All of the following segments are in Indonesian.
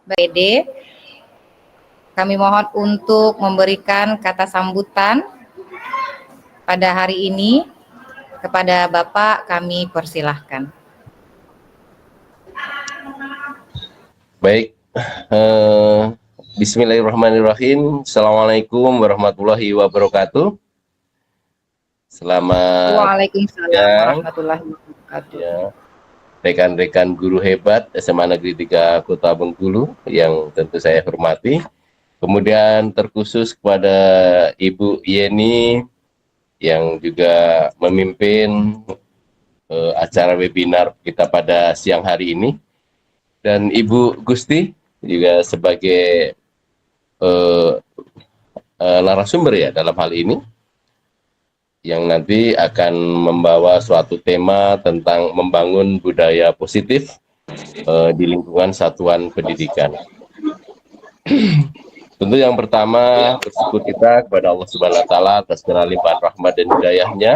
BD. Kami mohon untuk memberikan kata sambutan pada hari ini kepada Bapak, kami persilahkan. Baik, Bismillahirrahmanirrahim. Assalamualaikum warahmatullahi wabarakatuh. Selamat Waalaikumsalam warahmatullahi wabarakatuh. Ya, rekan-rekan guru hebat SMA Negeri 3 Kota Bengkulu yang tentu saya hormati. Kemudian terkhusus kepada Ibu Yeni yang juga memimpin acara webinar kita pada siang hari ini, dan Ibu Gusti juga sebagai narasumber ya dalam hal ini, yang nanti akan membawa suatu tema tentang membangun budaya positif di lingkungan satuan pendidikan. Tentu yang pertama bersyukur kita kepada Allah Subhanahu wa taala atas segala limpahan rahmat dan hidayahnya.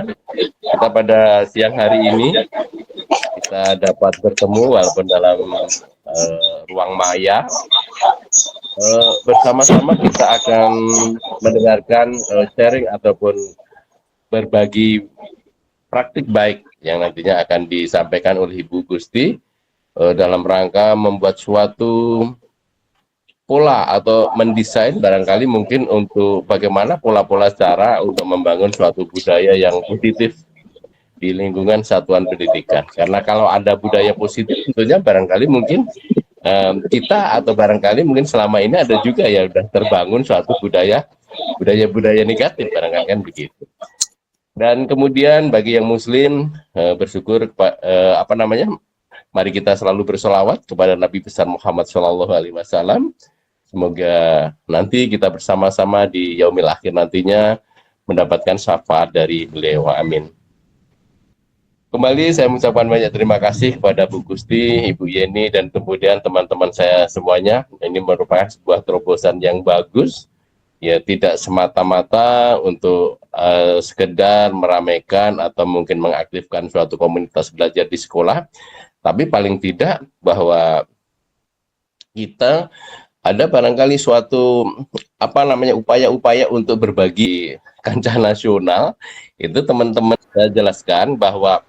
Kita pada siang hari ini kita dapat bertemu walaupun dalam ruang maya. Bersama-sama kita akan mendengarkan sharing ataupun berbagi praktik baik yang nantinya akan disampaikan oleh Ibu Gusti dalam rangka membuat suatu pola atau mendesain barangkali mungkin untuk bagaimana pola-pola cara untuk membangun suatu budaya yang positif di lingkungan satuan pendidikan. Karena kalau ada budaya positif tentunya barangkali mungkin kita atau barangkali mungkin selama ini ada juga ya sudah terbangun suatu budaya negatif barangkali kan begitu. Dan kemudian bagi yang muslim bersyukur mari kita selalu bersolawat kepada Nabi besar Muhammad SAW. Semoga nanti kita bersama-sama di yaumil akhir nantinya mendapatkan syafaat dari beliau. Amin. Kembali saya mengucapkan banyak terima kasih kepada Bu Gusti, Ibu Yeni, dan kemudian teman-teman saya semuanya. Ini merupakan sebuah terobosan yang bagus. Ya, tidak semata-mata untuk sekedar meramaikan atau mungkin mengaktifkan suatu komunitas belajar di sekolah, tapi paling tidak bahwa kita ada barangkali suatu upaya-upaya untuk berbagi kancah nasional. Itu teman-teman saya jelaskan bahwa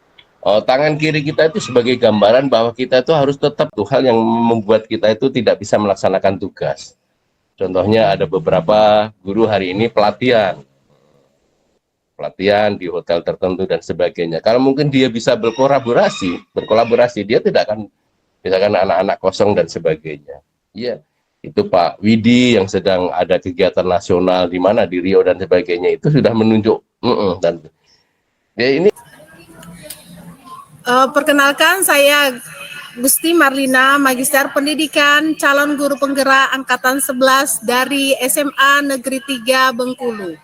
tangan kiri kita itu sebagai gambaran bahwa kita itu harus tetap tuh hal yang membuat kita itu tidak bisa melaksanakan tugas. Contohnya ada beberapa guru hari ini pelatihan di hotel tertentu dan sebagainya. Kalau mungkin dia bisa berkolaborasi, dia tidak akan misalkan anak-anak kosong dan sebagainya. Iya, itu Pak Widi yang sedang ada kegiatan nasional di mana di Rio dan sebagainya itu sudah menunjuk dan ya ini. Perkenalkan saya Gusti Marlina, Magister Pendidikan, calon guru penggerak Angkatan 11 dari SMA Negeri 3 Bengkulu.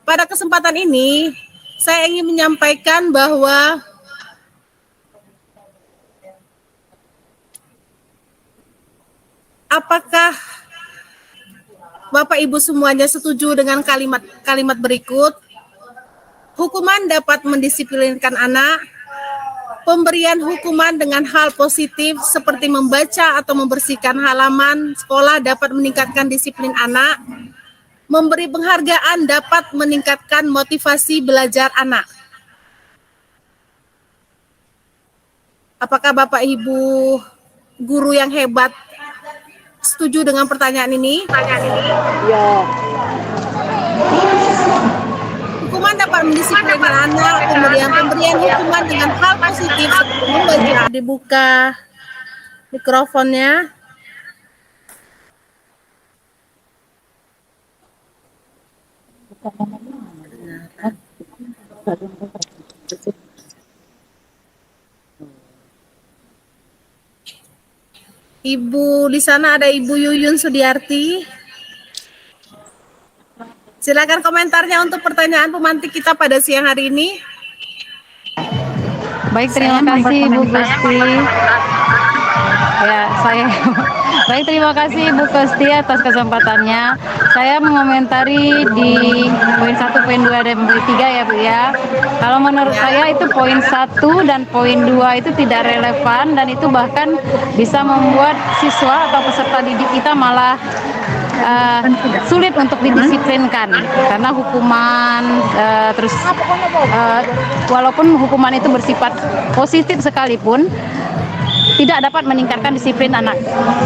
Pada kesempatan ini, saya ingin menyampaikan bahwa apakah Bapak Ibu semuanya setuju dengan kalimat berikut? Hukuman dapat mendisiplinkan anak. Pemberian hukuman dengan hal positif seperti membaca atau membersihkan halaman sekolah dapat meningkatkan disiplin anak. Memberi penghargaan dapat meningkatkan motivasi belajar anak. Apakah Bapak Ibu guru yang hebat setuju dengan pertanyaan ini? Ya. Hukuman dapat mendisiplinkan anak, kemudian pemberian hukuman dengan hal positif seperti membaca. Dibuka mikrofonnya. Ibu di sana ada Ibu Yuyun Sudiarti. Silakan komentarnya untuk pertanyaan pemantik kita pada siang hari ini. Baik, terima kasih Bu Gusti. Ya, Baik, terima kasih Bu Kosti atas kesempatannya. Saya mengomentari di poin 1, poin 2, dan poin 3 ya Bu ya. Kalau menurut saya itu poin 1 dan poin 2 itu tidak relevan, dan itu bahkan bisa membuat siswa atau peserta didik kita malah sulit untuk didisiplinkan, karena hukuman walaupun hukuman itu bersifat positif sekalipun tidak dapat meningkatkan disiplin anak.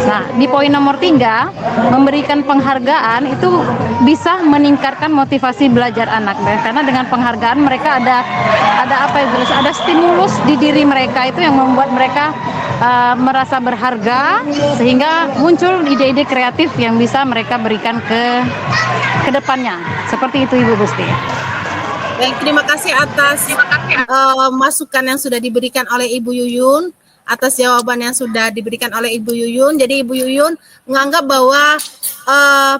Nah, di poin nomor 3, memberikan penghargaan itu bisa meningkatkan motivasi belajar anak, karena dengan penghargaan mereka ada stimulus di diri mereka itu yang membuat mereka merasa berharga, sehingga muncul ide-ide kreatif yang bisa mereka berikan ke depannya. Seperti itu Ibu Gusti. Baik, terima kasih atas masukan yang sudah diberikan oleh Ibu Yuyun, atas jawaban yang sudah diberikan oleh Ibu Yuyun. Jadi Ibu Yuyun menganggap bahwa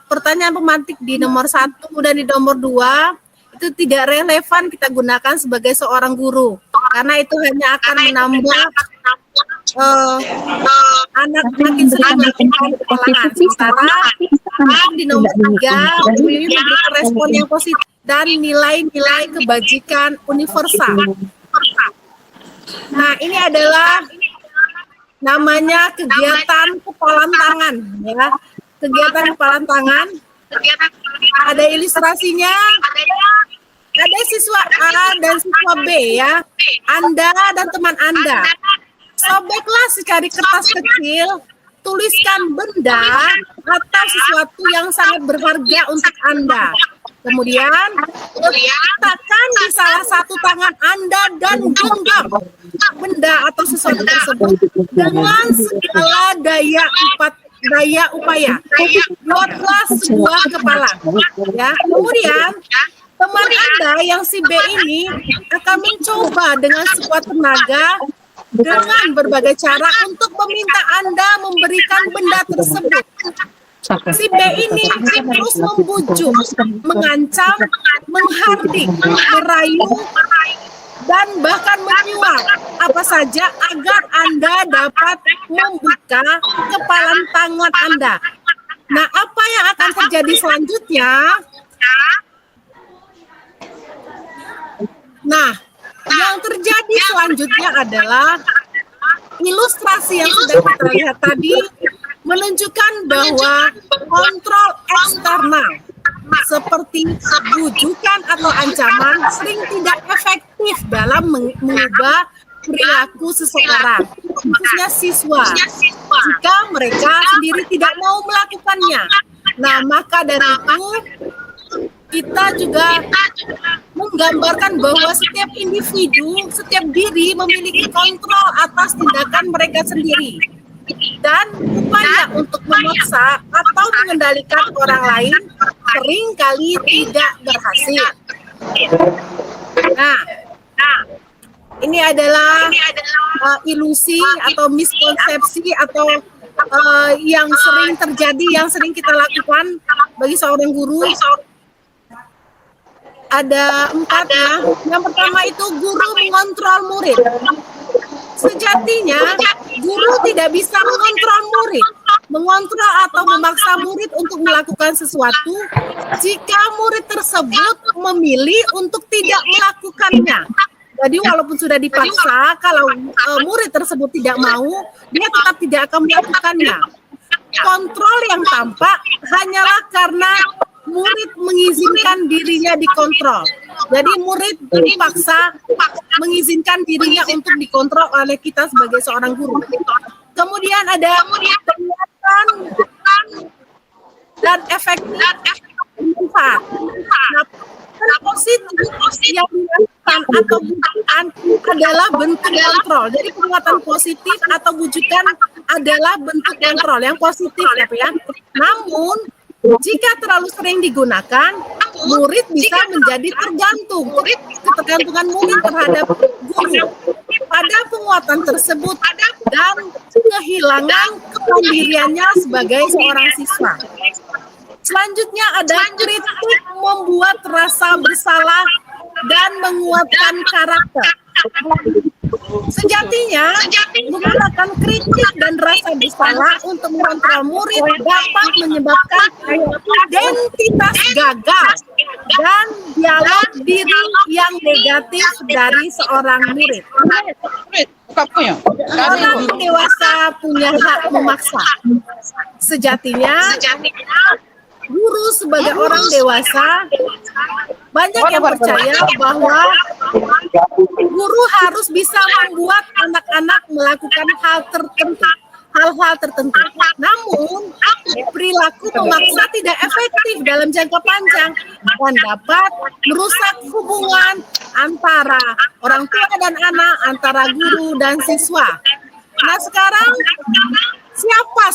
pertanyaan pemantik di nomor 1 dan di nomor 2 itu tidak relevan kita gunakan sebagai seorang guru, karena itu hanya akan menambah anak makin sering melakukan kesalahan. Sementara di nomor 3 Ibu Yuyun memberikan respon yang positif dan nilai-nilai kebajikan universal. Nah, ini adalah namanya kegiatan kepalan tangan, ya. Kegiatan kepalan tangan. Ada ilustrasinya. Ada siswa A dan siswa B, ya. Anda dan teman Anda. Sobeklah secari kertas kecil, tuliskan benda atau sesuatu yang sangat berharga untuk Anda. Kemudian letakkan di salah satu tangan Anda dan genggam benda atau sesuatu tersebut dengan segala daya upaya. Buatlah sebuah kepala. Ya. Kemudian teman Anda yang si B ini akan mencoba dengan sekuat tenaga dengan berbagai cara untuk meminta Anda memberikan benda tersebut. Si B ini terus membujuk, mengancam, menghardik, merayu, dan bahkan menyuap apa saja agar Anda dapat membuka kepalan tangan Anda. Nah, apa yang akan terjadi selanjutnya? Nah, yang terjadi selanjutnya adalah ilustrasi yang sudah kita lihat tadi menunjukkan bahwa kontrol eksternal seperti bujukan atau ancaman sering tidak efektif dalam mengubah perilaku seseorang, khususnya siswa, jika mereka sendiri tidak mau melakukannya. Nah, maka dari itu kita juga menggambarkan bahwa setiap individu, setiap diri memiliki kontrol atas tindakan mereka sendiri. Dan upaya untuk memaksa atau mengendalikan orang lain seringkali tidak berhasil. Nah, ini adalah ilusi atau miskonsepsi atau yang sering terjadi, yang sering kita lakukan bagi seorang guru. Ada 4 ya. Yang pertama itu guru mengontrol murid. Sejatinya guru tidak bisa mengontrol atau memaksa murid untuk melakukan sesuatu jika murid tersebut memilih untuk tidak melakukannya. Jadi walaupun sudah dipaksa, kalau murid tersebut tidak mau, dia tetap tidak akan melakukannya. Kontrol yang tampak hanyalah karena murid mengizinkan dirinya dikontrol. Jadi murid dipaksa mengizinkan dirinya untuk dikontrol oleh kita sebagai seorang guru. Kemudian ada penguatan dan efektif manfaat. Nah, positif yang dilakukan atau bujukan adalah bentuk kontrol. Jadi penguatan positif atau bujukan adalah bentuk kontrol yang positif, ya. Namun jika terlalu sering digunakan, murid bisa menjadi tergantung. Ketergantungan murid terhadap guru pada penguatan tersebut dan kehilangan kemandiriannya sebagai seorang siswa. Selanjutnya ada kritik membuat rasa bersalah dan menguatkan karakter. Sejatinya, menggunakan kritik dan rasa bersalah untuk mengontrol murid dapat menyebabkan identitas gagal dan dialog diri yang negatif dari seorang murid. Orang dewasa punya hak memaksa. Sejatinya, guru sebagai orang dewasa banyak yang percaya bahwa guru harus bisa membuat anak-anak melakukan hal-hal tertentu. Namun, perilaku memaksa tidak efektif dalam jangka panjang dan dapat merusak hubungan antara orang tua dan anak, antara guru dan siswa. Nah, sekarang siapa?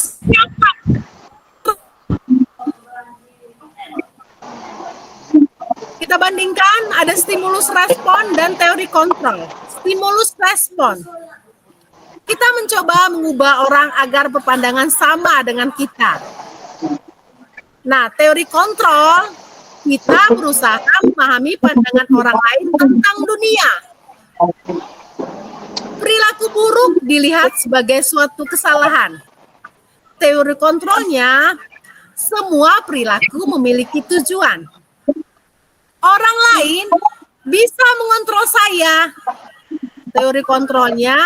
Kita bandingkan ada stimulus respon dan teori kontrol. Stimulus respon. Kita mencoba mengubah orang agar berpandangan sama dengan kita. Nah, teori kontrol, kita berusaha memahami pandangan orang lain tentang dunia. Perilaku buruk dilihat sebagai suatu kesalahan. Teori kontrolnya, semua perilaku memiliki tujuan. Orang lain bisa mengontrol saya. Teori kontrolnya,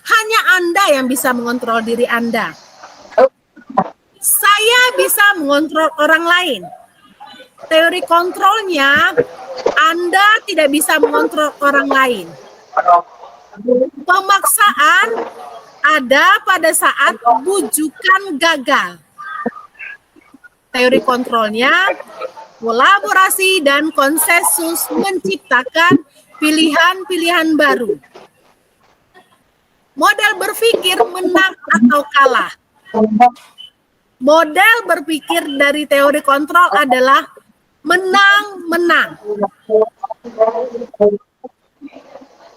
hanya Anda yang bisa mengontrol diri Anda. Saya bisa mengontrol orang lain. Teori kontrolnya, Anda tidak bisa mengontrol orang lain. Pemaksaan ada pada saat bujukan gagal. Teori kontrolnya, kolaborasi dan konsensus menciptakan pilihan-pilihan baru. Model berpikir menang atau kalah. Model berpikir dari teori kontrol adalah menang-menang.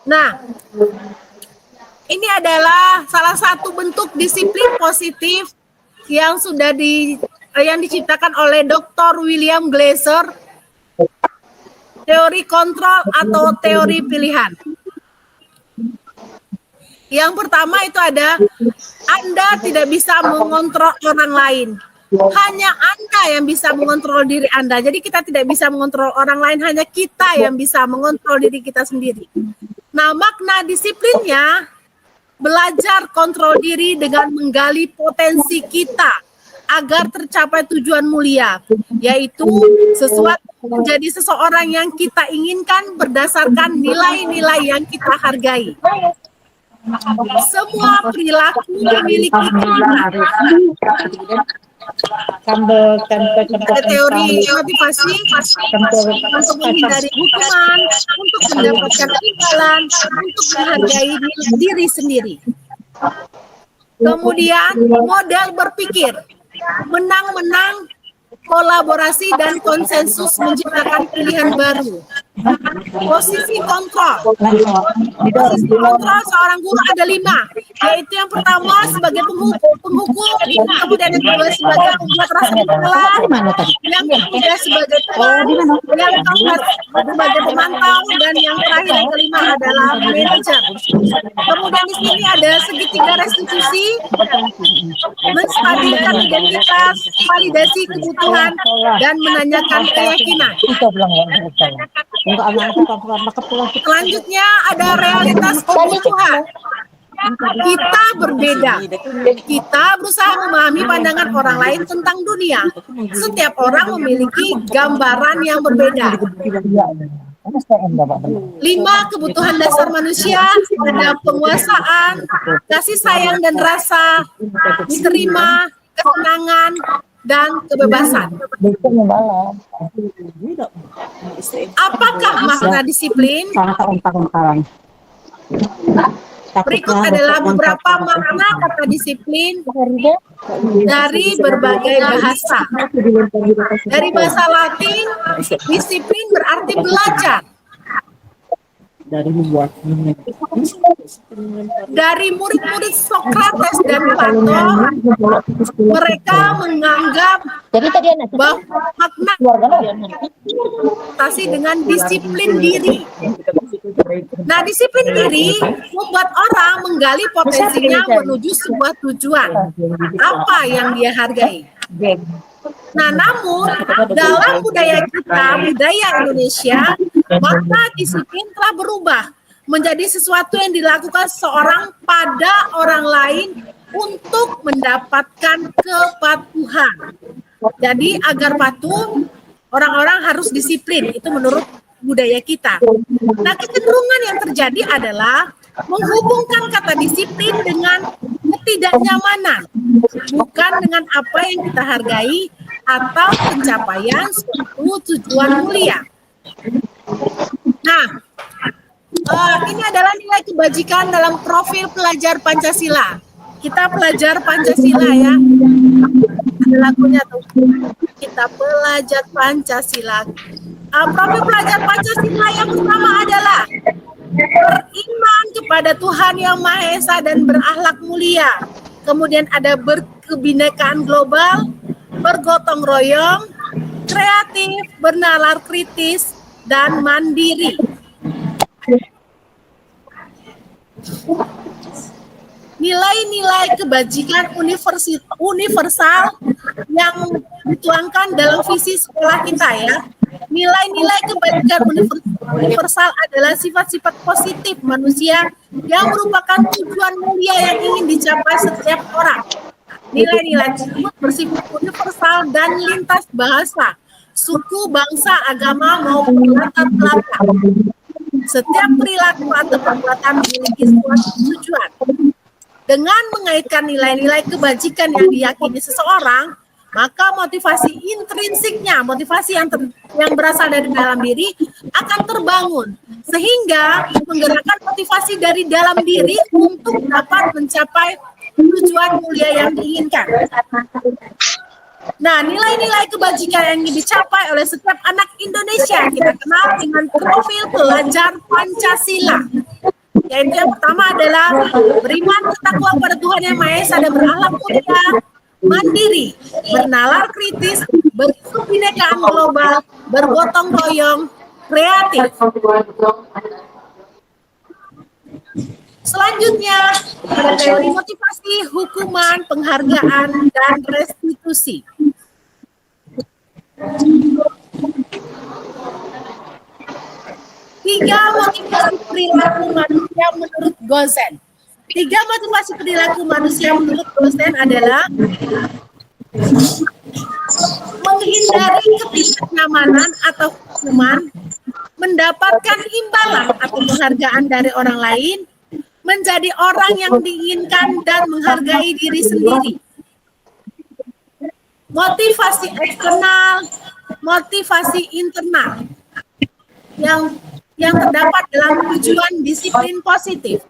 Nah, ini adalah salah satu bentuk disiplin positif yang sudah diciptakan oleh Dr. William Glasser, teori kontrol atau teori pilihan. Yang pertama itu ada, Anda tidak bisa mengontrol orang lain. Hanya Anda yang bisa mengontrol diri Anda. Jadi kita tidak bisa mengontrol orang lain, hanya kita yang bisa mengontrol diri kita sendiri. Nah, makna disiplinnya, belajar kontrol diri dengan menggali potensi kita agar tercapai tujuan mulia, yaitu sesuatu menjadi seseorang yang kita inginkan berdasarkan nilai-nilai yang kita hargai. Semua perilaku memiliki ada teori motivasi untuk menghindari hukuman, untuk mendapatkan imbalan, untuk menghargai diri sendiri. Kemudian model berpikir menang-menang, kolaborasi dan konsensus menciptakan pilihan baru. Posisi kontrol. Posisi kontrol seorang guru ada 5, yaitu yang pertama sebagai penghukum, kemudian yang kedua sebagai pembuat rasa bersalah, yang ketiga sebagai teman, yang keempat sebagai pemantau, dan yang terakhir yang kelima adalah manajer. Kemudian di sini ada segitiga restitusi, menstabilkan identitas, validasi kebutuhan, dan menanyakan keyakinan. Selanjutnya ada realitas kebutuhan. Kita berbeda. Kita berusaha memahami pandangan orang lain tentang dunia. Setiap orang memiliki gambaran yang berbeda. 5 kebutuhan dasar manusia, ada penguasaan, kasih sayang dan rasa, diterima, kesenangan, dan kebebasan. Apakah makna disiplin? Berikut adalah beberapa makna kata disiplin dari berbagai bahasa. Dari bahasa Latin, disiplin berarti belajar. Dari murid-murid Socrates dan Plato, mereka menganggap bahwa makna dengan disiplin diri. Nah, disiplin diri membuat orang menggali potensinya menuju sebuah tujuan. Apa yang dia hargai? Nah, namun dalam budaya kita, budaya Indonesia, maka disiplin telah berubah menjadi sesuatu yang dilakukan seorang pada orang lain untuk mendapatkan kepatuhan. Jadi agar patuh, orang-orang harus disiplin. Itu menurut budaya kita. Nah, kecenderungan yang terjadi adalah menghubungkan kata disiplin dengan ketidaknyamanan, bukan dengan apa yang kita hargai atau pencapaian suatu tujuan mulia. Nah, ini adalah nilai kebajikan dalam profil pelajar Pancasila. Kita pelajar Pancasila ya. Ada lagunya tuh. Kita pelajar Pancasila. Profil pelajar Pancasila yang pertama adalah beriman kepada Tuhan Yang Maha Esa dan berakhlak mulia. Kemudian ada berkebinekaan global, bergotong royong, kreatif, bernalar kritis, dan mandiri. Nilai-nilai kebajikan universal yang dituangkan dalam visi sekolah kita ya. Nilai-nilai kebajikan universal adalah sifat-sifat positif manusia yang merupakan tujuan mulia yang ingin dicapai setiap orang. Nilai-nilai tersebut bersifat universal dan lintas bahasa, suku, bangsa, agama maupun latar belakang. Setiap perilaku atau perbuatan memiliki suatu tujuan. Dengan mengaitkan nilai-nilai kebajikan yang diyakini seseorang, maka motivasi intrinsiknya, motivasi yang berasal dari dalam diri akan terbangun, sehingga menggerakkan motivasi dari dalam diri untuk dapat mencapai tujuan mulia yang diinginkan. Nah, nilai-nilai kebajikan yang dicapai oleh setiap anak Indonesia kita kenal dengan profil pelajar Pancasila. Yaitu yang pertama adalah beriman bertakwa pada Tuhan Yang Maha Esa dan berakhlak mulia, mandiri, bernalar kritis, berkebinekaan global, bergotong royong, kreatif. Selanjutnya, ada teori motivasi, hukuman, penghargaan, dan restitusi. Tiga motivasi perilaku manusia menurut Gozen. Tiga motivasi perilaku manusia menurut Gozen adalah menghindari ketidaknyamanan atau hukuman, mendapatkan imbalan atau penghargaan dari orang lain, menjadi orang yang diinginkan dan menghargai diri sendiri. Motivasi eksternal, motivasi internal yang terdapat dalam tujuan disiplin positif.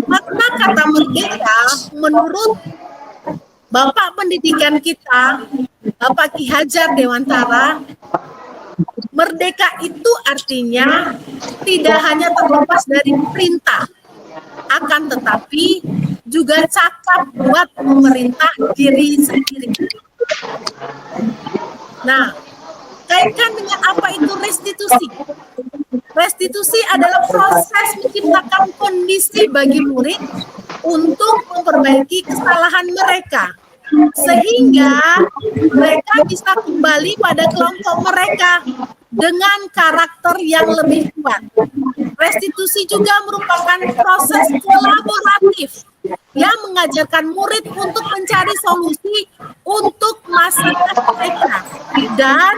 Makna kata merdeka menurut Bapak Pendidikan kita, Bapak Ki Hajar Dewantara, merdeka itu artinya tidak hanya terlepas dari perintah, akan tetapi juga cakap buat memerintah diri sendiri. Nah, kaitkan dengan apa itu restitusi? Restitusi adalah proses menciptakan kondisi bagi murid untuk memperbaiki kesalahan mereka, sehingga mereka bisa kembali pada kelompok mereka dengan karakter yang lebih kuat. Restitusi juga merupakan proses kolaboratif yang mengajarkan murid untuk mencari solusi untuk masalah mereka dan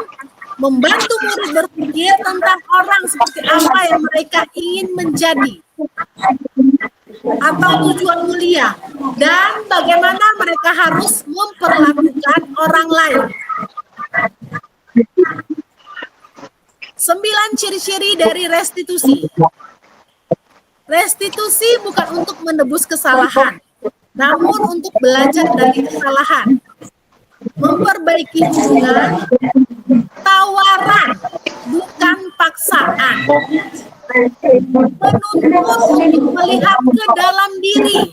membantu murid berpikir tentang orang seperti apa yang mereka ingin menjadi atau tujuan mulia dan bagaimana mereka harus memperlakukan orang lain. 9 ciri-ciri dari restitusi. Restitusi bukan untuk menebus kesalahan, namun untuk belajar dari kesalahan, memperbaiki hubungan, tawaran, bukan paksaan, menuntut untuk melihat ke dalam diri,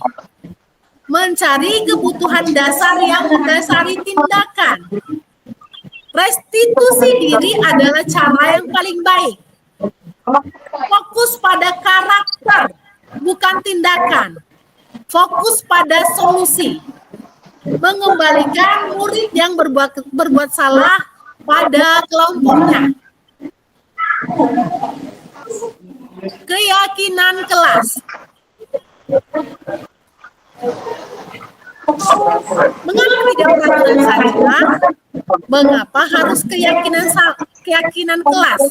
mencari kebutuhan dasar yang mendasari tindakan. Restitusi diri adalah cara yang paling baik. Fokus pada karakter, bukan tindakan. Fokus pada solusi. Mengembalikan murid yang berbuat salah pada kelompoknya. Keyakinan kelas. Mengapa tidak peraturan saja? Mengapa harus keyakinan kelas?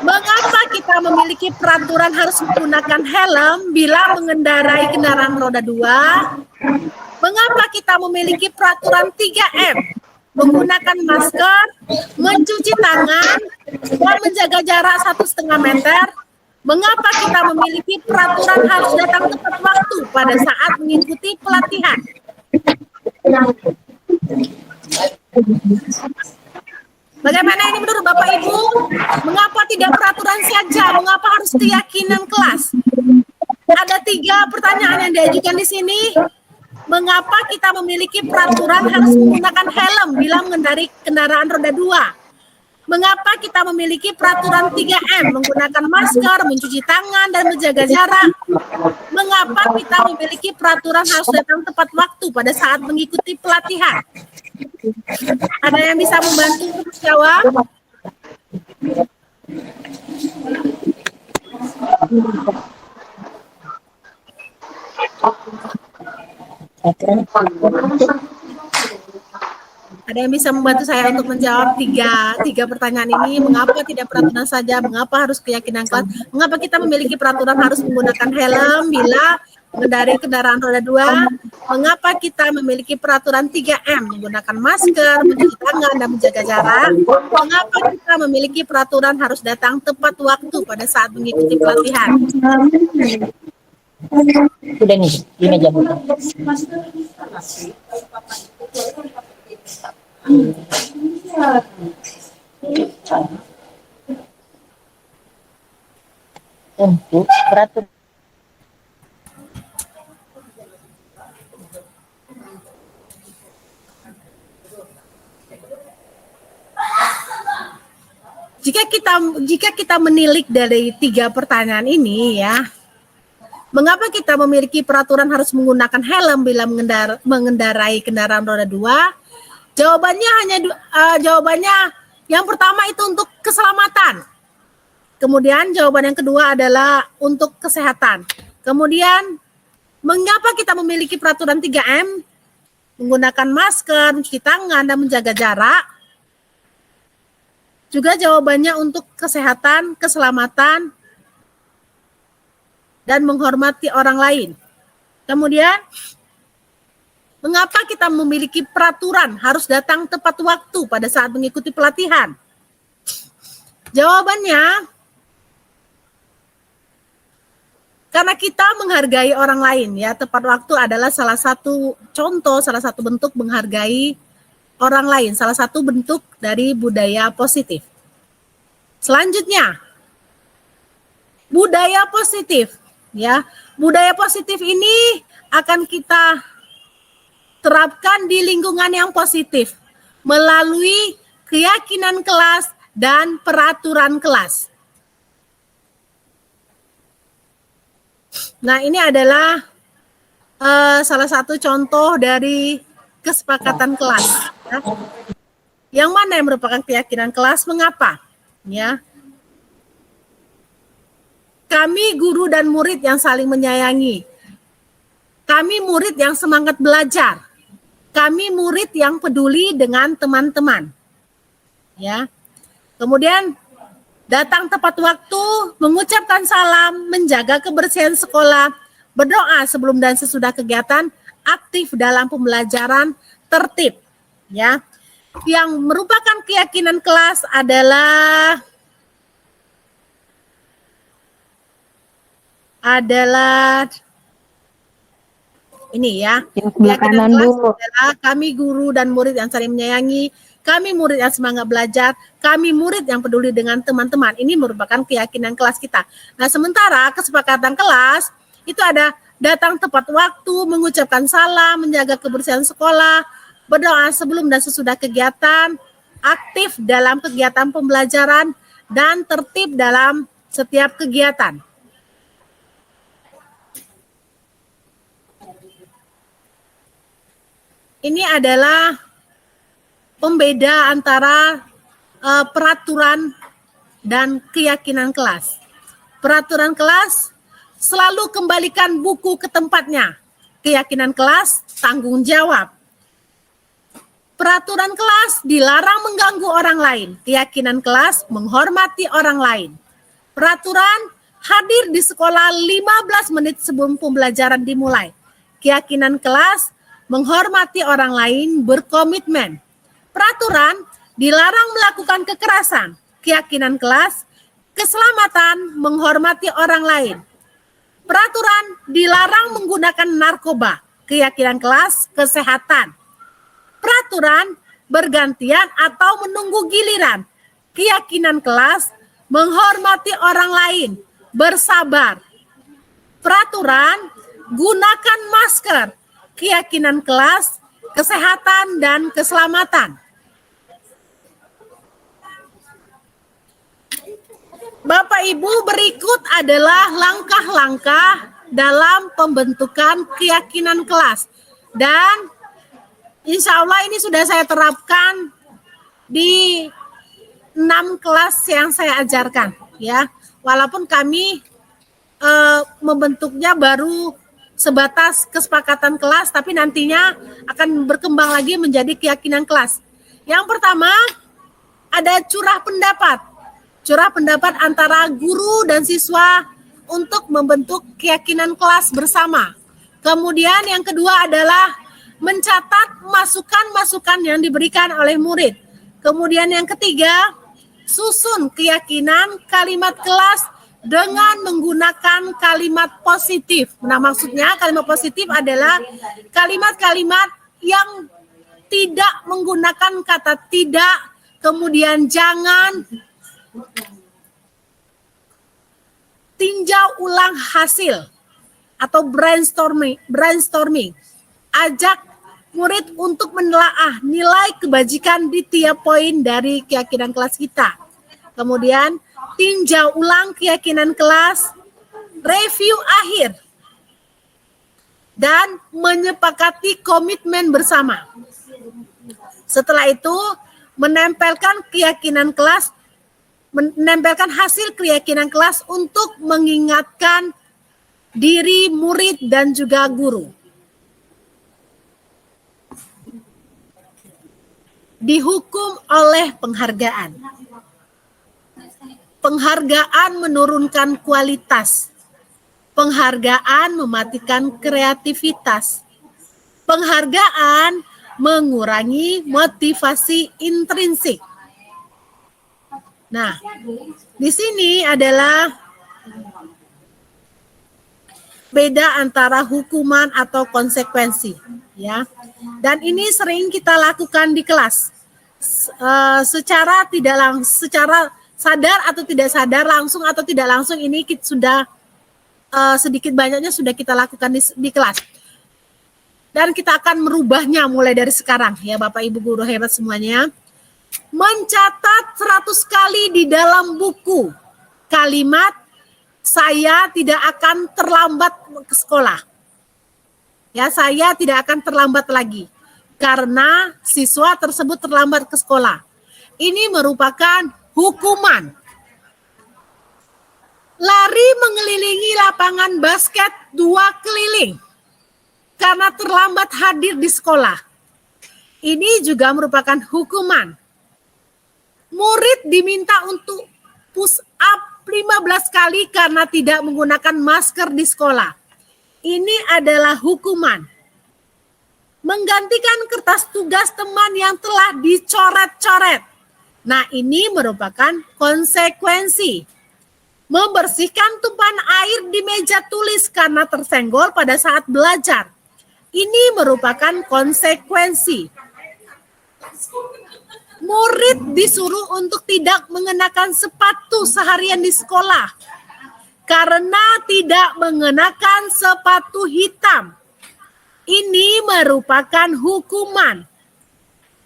Mengapa kita memiliki peraturan harus menggunakan helm bila mengendarai kendaraan roda 2? Mengapa kita memiliki peraturan 3M? Menggunakan masker, mencuci tangan, dan menjaga jarak 1,5 meter. Mengapa kita memiliki peraturan harus datang tepat waktu pada saat mengikuti pelatihan? Bagaimana ini menurut Bapak Ibu? Mengapa tidak peraturan saja? Mengapa harus keyakinan kelas? Ada 3 pertanyaan yang diajukan di sini. Mengapa kita memiliki peraturan harus menggunakan helm bila mengendarai kendaraan roda 2? Mengapa kita memiliki peraturan 3M, menggunakan masker, mencuci tangan, dan menjaga jarak? Mengapa kita memiliki peraturan harus datang tepat waktu pada saat mengikuti pelatihan? Ada yang bisa membantu untuk jawab? Ada yang bisa membantu saya untuk menjawab tiga pertanyaan ini? Mengapa tidak peraturan saja? Mengapa harus keyakinan kelas? Mengapa kita memiliki peraturan harus menggunakan helm bila mengendarai kendaraan roda 2? Mengapa kita memiliki peraturan 3M, menggunakan masker, mencuci tangan, dan menjaga jarak? Mengapa kita memiliki peraturan harus datang tepat waktu pada saat mengikuti pelatihan? Sudah nih, di meja buka. Untuk peraturan jika kita menilik dari 3 pertanyaan ini ya, mengapa kita memiliki peraturan harus menggunakan helm bila mengendarai kendaraan roda 2? Jawabannya yang pertama itu untuk keselamatan. Kemudian jawaban yang kedua adalah untuk kesehatan. Kemudian mengapa kita memiliki peraturan 3M? Menggunakan masker, mencuci tangan, dan menjaga jarak. Juga jawabannya untuk kesehatan, keselamatan, dan menghormati orang lain. Kemudian, mengapa kita memiliki peraturan harus datang tepat waktu pada saat mengikuti pelatihan? Jawabannya, karena kita menghargai orang lain ya. Tepat waktu adalah salah satu contoh, salah satu bentuk menghargai orang lain, salah satu bentuk dari budaya positif. Selanjutnya, budaya positif ya. Budaya positif ini akan kita terapkan di lingkungan yang positif melalui keyakinan kelas dan peraturan kelas. Nah, ini adalah salah satu contoh dari kesepakatan kelas. Ya. Yang mana yang merupakan keyakinan kelas? Mengapa? Ya. Kami guru dan murid yang saling menyayangi. Kami murid yang semangat belajar. Kami murid yang peduli dengan teman-teman. Ya. Kemudian datang tepat waktu, mengucapkan salam, menjaga kebersihan sekolah, berdoa sebelum dan sesudah kegiatan, aktif dalam pembelajaran, tertib. Ya. Yang merupakan keyakinan kelas adalah ini ya. Keyakinan kelas adalah kami guru dan murid yang saling menyayangi, kami murid yang semangat belajar, kami murid yang peduli dengan teman-teman. Ini merupakan keyakinan kelas kita. Nah, sementara kesepakatan kelas itu ada datang tepat waktu, mengucapkan salam, menjaga kebersihan sekolah, berdoa sebelum dan sesudah kegiatan, aktif dalam kegiatan pembelajaran, dan tertib dalam setiap kegiatan. Ini adalah pembeda antara peraturan dan keyakinan kelas. Peraturan kelas selalu kembalikan buku ke tempatnya. Keyakinan kelas tanggung jawab. Peraturan kelas dilarang mengganggu orang lain. Keyakinan kelas menghormati orang lain. Peraturan hadir di sekolah 15 menit sebelum pembelajaran dimulai. Keyakinan kelas menghormati orang lain, berkomitmen. Peraturan dilarang melakukan kekerasan. Keyakinan kelas keselamatan, menghormati orang lain. Peraturan dilarang menggunakan narkoba. Keyakinan kelas kesehatan. Peraturan bergantian atau menunggu giliran. Keyakinan kelas menghormati orang lain, bersabar. Peraturan gunakan masker. Keyakinan kelas kesehatan dan keselamatan. Bapak Ibu, berikut adalah langkah-langkah dalam pembentukan keyakinan kelas. Dan insya Allah ini sudah saya terapkan di 6 kelas yang saya ajarkan, ya. Walaupun kami membentuknya baru sebatas kesepakatan kelas, tapi nantinya akan berkembang lagi menjadi keyakinan kelas. Yang pertama, ada curah pendapat. Curah pendapat antara guru dan siswa untuk membentuk keyakinan kelas bersama. Kemudian yang kedua adalah mencatat masukan-masukan yang diberikan oleh murid. Kemudian yang ketiga, susun keyakinan kalimat kelas dengan menggunakan kalimat positif. Nah, maksudnya kalimat positif adalah kalimat-kalimat yang tidak menggunakan kata tidak, kemudian jangan, tinjau ulang hasil atau brainstorming. Ajak murid untuk menelaah nilai kebajikan di tiap poin dari keyakinan kelas kita. Kemudian tinjau ulang keyakinan kelas, review akhir, dan menyepakati komitmen bersama. Setelah itu, menempelkan hasil keyakinan kelas untuk mengingatkan diri murid dan juga guru. Dihukum oleh penghargaan. Penghargaan menurunkan kualitas. Penghargaan mematikan kreativitas. Penghargaan mengurangi motivasi intrinsik. Nah, di sini adalah beda antara hukuman atau konsekuensi, ya. Dan ini sering kita lakukan di kelas. Secara sadar atau tidak sadar, langsung atau tidak langsung, ini kita sudah sedikit banyaknya sudah kita lakukan di kelas. Dan kita akan merubahnya mulai dari sekarang, ya Bapak Ibu guru hebat semuanya. Mencatat 100 kali di dalam buku kalimat saya tidak akan terlambat ke sekolah. Ya, saya tidak akan terlambat lagi karena siswa tersebut terlambat ke sekolah. Ini merupakan hukuman. Lari mengelilingi lapangan basket 2 keliling karena terlambat hadir di sekolah. Ini juga merupakan hukuman. Murid diminta untuk push up 15 kali karena tidak menggunakan masker di sekolah. Ini adalah hukuman. Menggantikan kertas tugas teman yang telah dicoret-coret. Nah, ini merupakan konsekuensi. Membersihkan tumpahan air di meja tulis karena tersenggol pada saat belajar. Ini merupakan konsekuensi. Murid disuruh untuk tidak mengenakan sepatu seharian di sekolah karena tidak mengenakan sepatu hitam. Ini merupakan hukuman.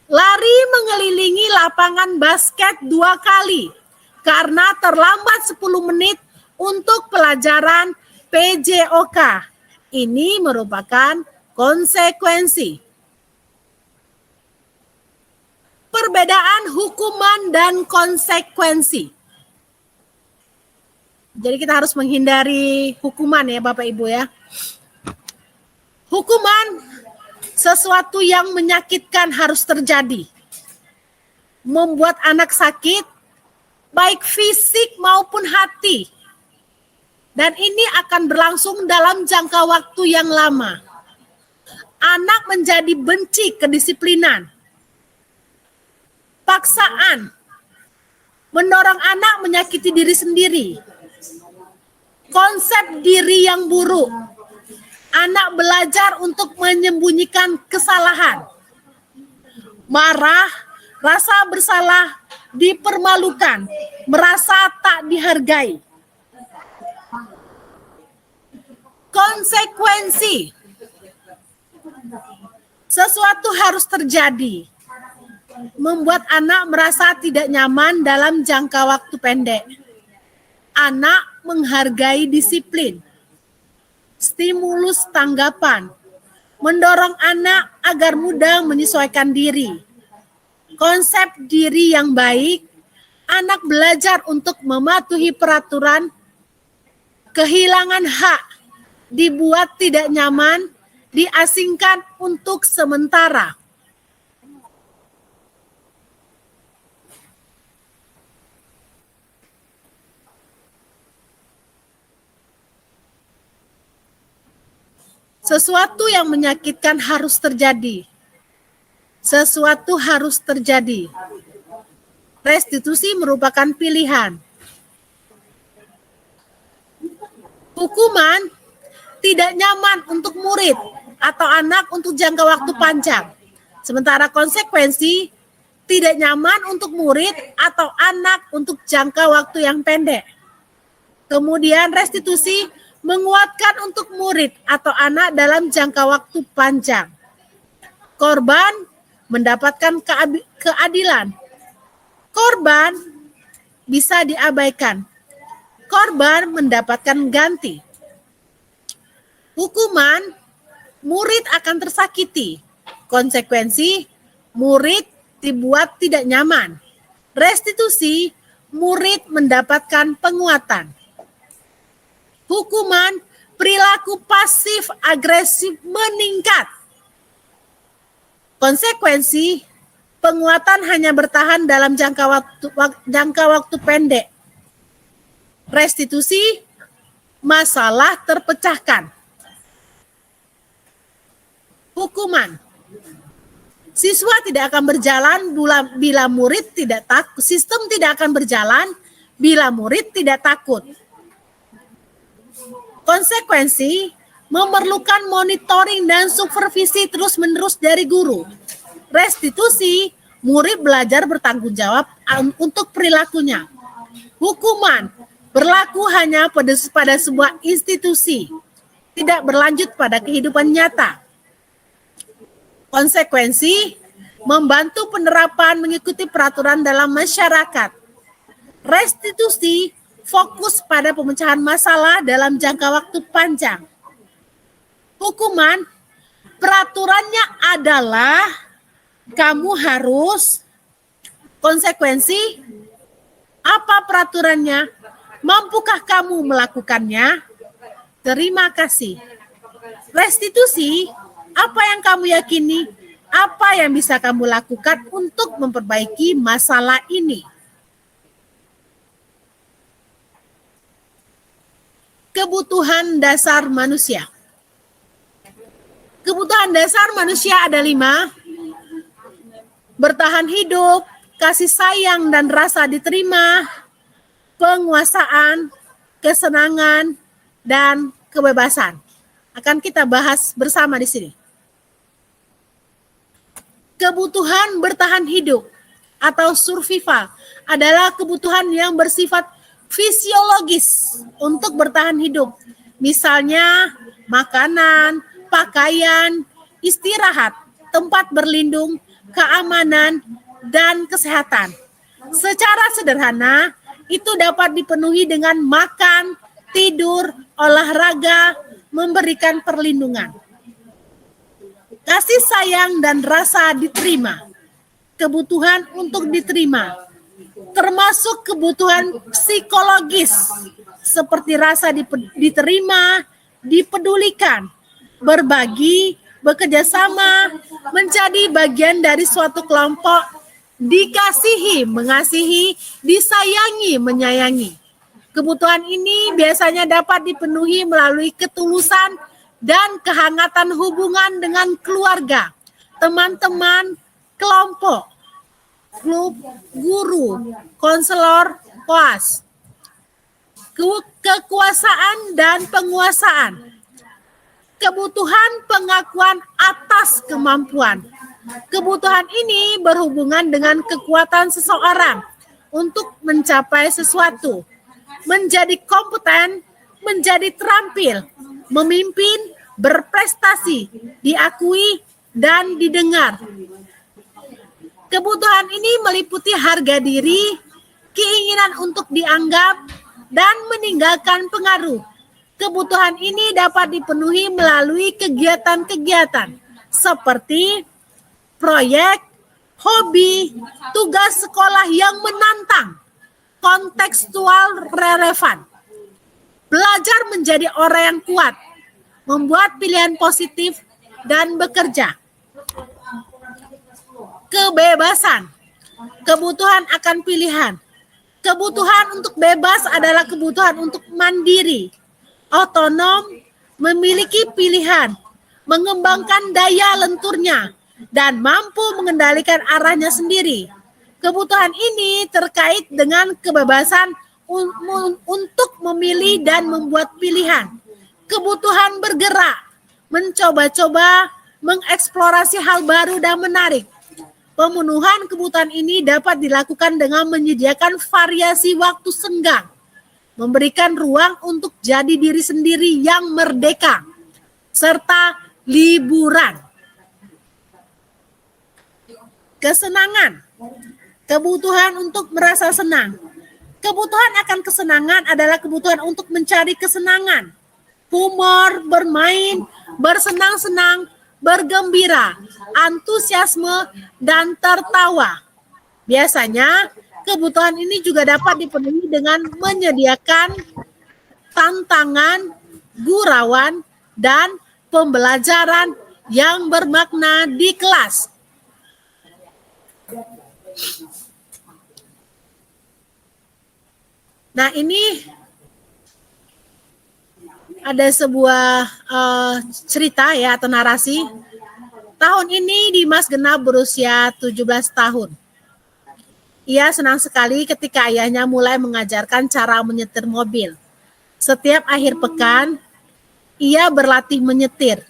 Lari mengelilingi lapangan basket 2 kali karena terlambat 10 menit untuk pelajaran PJOK. Ini merupakan konsekuensi. Perbedaan hukuman dan konsekuensi. Jadi kita harus menghindari hukuman ya Bapak Ibu ya. Hukuman sesuatu yang menyakitkan harus terjadi. Membuat anak sakit, baik fisik maupun hati. Dan ini akan berlangsung dalam jangka waktu yang lama. Anak menjadi benci kedisiplinan. Paksaan, mendorong anak menyakiti diri sendiri. Konsep diri yang buruk. Anak belajar untuk menyembunyikan kesalahan. Marah, rasa bersalah, dipermalukan, merasa tak dihargai. Konsekuensi. Sesuatu harus terjadi. Membuat anak merasa tidak nyaman dalam jangka waktu pendek. Anak menghargai disiplin. Stimulus tanggapan, mendorong anak agar mudah menyesuaikan diri. Konsep diri yang baik, anak belajar untuk mematuhi peraturan, kehilangan hak, dibuat tidak nyaman, diasingkan untuk sementara. Sesuatu yang menyakitkan harus terjadi. Sesuatu harus terjadi. Restitusi merupakan pilihan. Hukuman tidak nyaman untuk murid atau anak untuk jangka waktu panjang. Sementara konsekuensi tidak nyaman untuk murid atau anak untuk jangka waktu yang pendek. Kemudian restitusi menguatkan untuk murid atau anak dalam jangka waktu panjang. Korban mendapatkan keadilan. Korban bisa diabaikan. Korban mendapatkan ganti. Hukuman, murid akan tersakiti. Konsekuensi, murid dibuat tidak nyaman. Restitusi, murid mendapatkan penguatan. Hukuman, perilaku pasif agresif meningkat. Konsekuensi, penguatan hanya bertahan dalam jangka waktu pendek. Restitusi, masalah terpecahkan. Hukuman, siswa tidak akan berjalan bila murid tidak takut. Sistem tidak akan berjalan bila murid tidak takut. Konsekuensi, memerlukan monitoring dan supervisi terus-menerus dari guru. Restitusi, murid belajar bertanggung jawab untuk perilakunya. Hukuman, berlaku hanya pada sebuah institusi, tidak berlanjut pada kehidupan nyata. Konsekuensi, membantu penerapan mengikuti peraturan dalam masyarakat. Restitusi, fokus pada pemecahan masalah dalam jangka waktu panjang. Hukuman, peraturannya adalah kamu harus. Konsekuensi, apa peraturannya? Mampukah kamu melakukannya? Terima kasih. Restitusi, apa yang kamu yakini? Apa yang bisa kamu lakukan untuk memperbaiki masalah ini? Kebutuhan dasar manusia. Kebutuhan dasar manusia ada 5. Bertahan hidup, kasih sayang dan rasa diterima, penguasaan, kesenangan, dan kebebasan. Akan kita bahas bersama di sini. Kebutuhan bertahan hidup atau survival adalah kebutuhan yang bersifat fisiologis untuk bertahan hidup. Misalnya makanan, pakaian, istirahat, tempat berlindung, keamanan, dan kesehatan. Secara sederhana, itu dapat dipenuhi dengan makan, tidur, olahraga, memberikan perlindungan. Kasih sayang dan rasa diterima. Kebutuhan untuk diterima, termasuk kebutuhan psikologis seperti rasa diterima, dipedulikan, berbagi, bekerja sama, menjadi bagian dari suatu kelompok, dikasihi, mengasihi, disayangi, menyayangi. Kebutuhan ini biasanya dapat dipenuhi melalui ketulusan dan kehangatan hubungan dengan keluarga, teman-teman, kelompok, klub, guru, konselor, koas. Kekuasaan dan penguasaan. Kebutuhan pengakuan atas kemampuan. Kebutuhan ini berhubungan dengan kekuatan seseorang untuk mencapai sesuatu, menjadi kompeten, menjadi terampil, memimpin, berprestasi, diakui, dan didengar. Kebutuhan ini meliputi harga diri, keinginan untuk dianggap, dan meninggalkan pengaruh. Kebutuhan ini dapat dipenuhi melalui kegiatan-kegiatan seperti proyek, hobi, tugas sekolah yang menantang, kontekstual relevan. Belajar menjadi orang yang kuat, membuat pilihan positif, dan bekerja. Kebebasan, kebutuhan akan pilihan. Kebutuhan untuk bebas adalah kebutuhan untuk mandiri, otonom, memiliki pilihan, mengembangkan daya lenturnya, dan mampu mengendalikan arahnya sendiri. Kebutuhan ini terkait dengan kebebasan untuk memilih dan membuat pilihan. Kebutuhan bergerak, mencoba-coba, mengeksplorasi hal baru dan menarik. Pemenuhan kebutuhan ini dapat dilakukan dengan menyediakan variasi waktu senggang, memberikan ruang untuk jadi diri sendiri yang merdeka, serta liburan. Kesenangan, kebutuhan untuk merasa senang. Kebutuhan akan kesenangan adalah kebutuhan untuk mencari kesenangan, humor, bermain, bersenang-senang, bergembira, antusiasme, dan tertawa. Biasanya, kebutuhan ini juga dapat dipenuhi dengan menyediakan tantangan, gurauan, dan pembelajaran yang bermakna di kelas. Nah, ini ada sebuah cerita ya atau narasi. Tahun ini Dimas genap berusia 17 tahun. Ia senang sekali ketika ayahnya mulai mengajarkan cara menyetir mobil. Setiap akhir pekan, ia berlatih menyetir.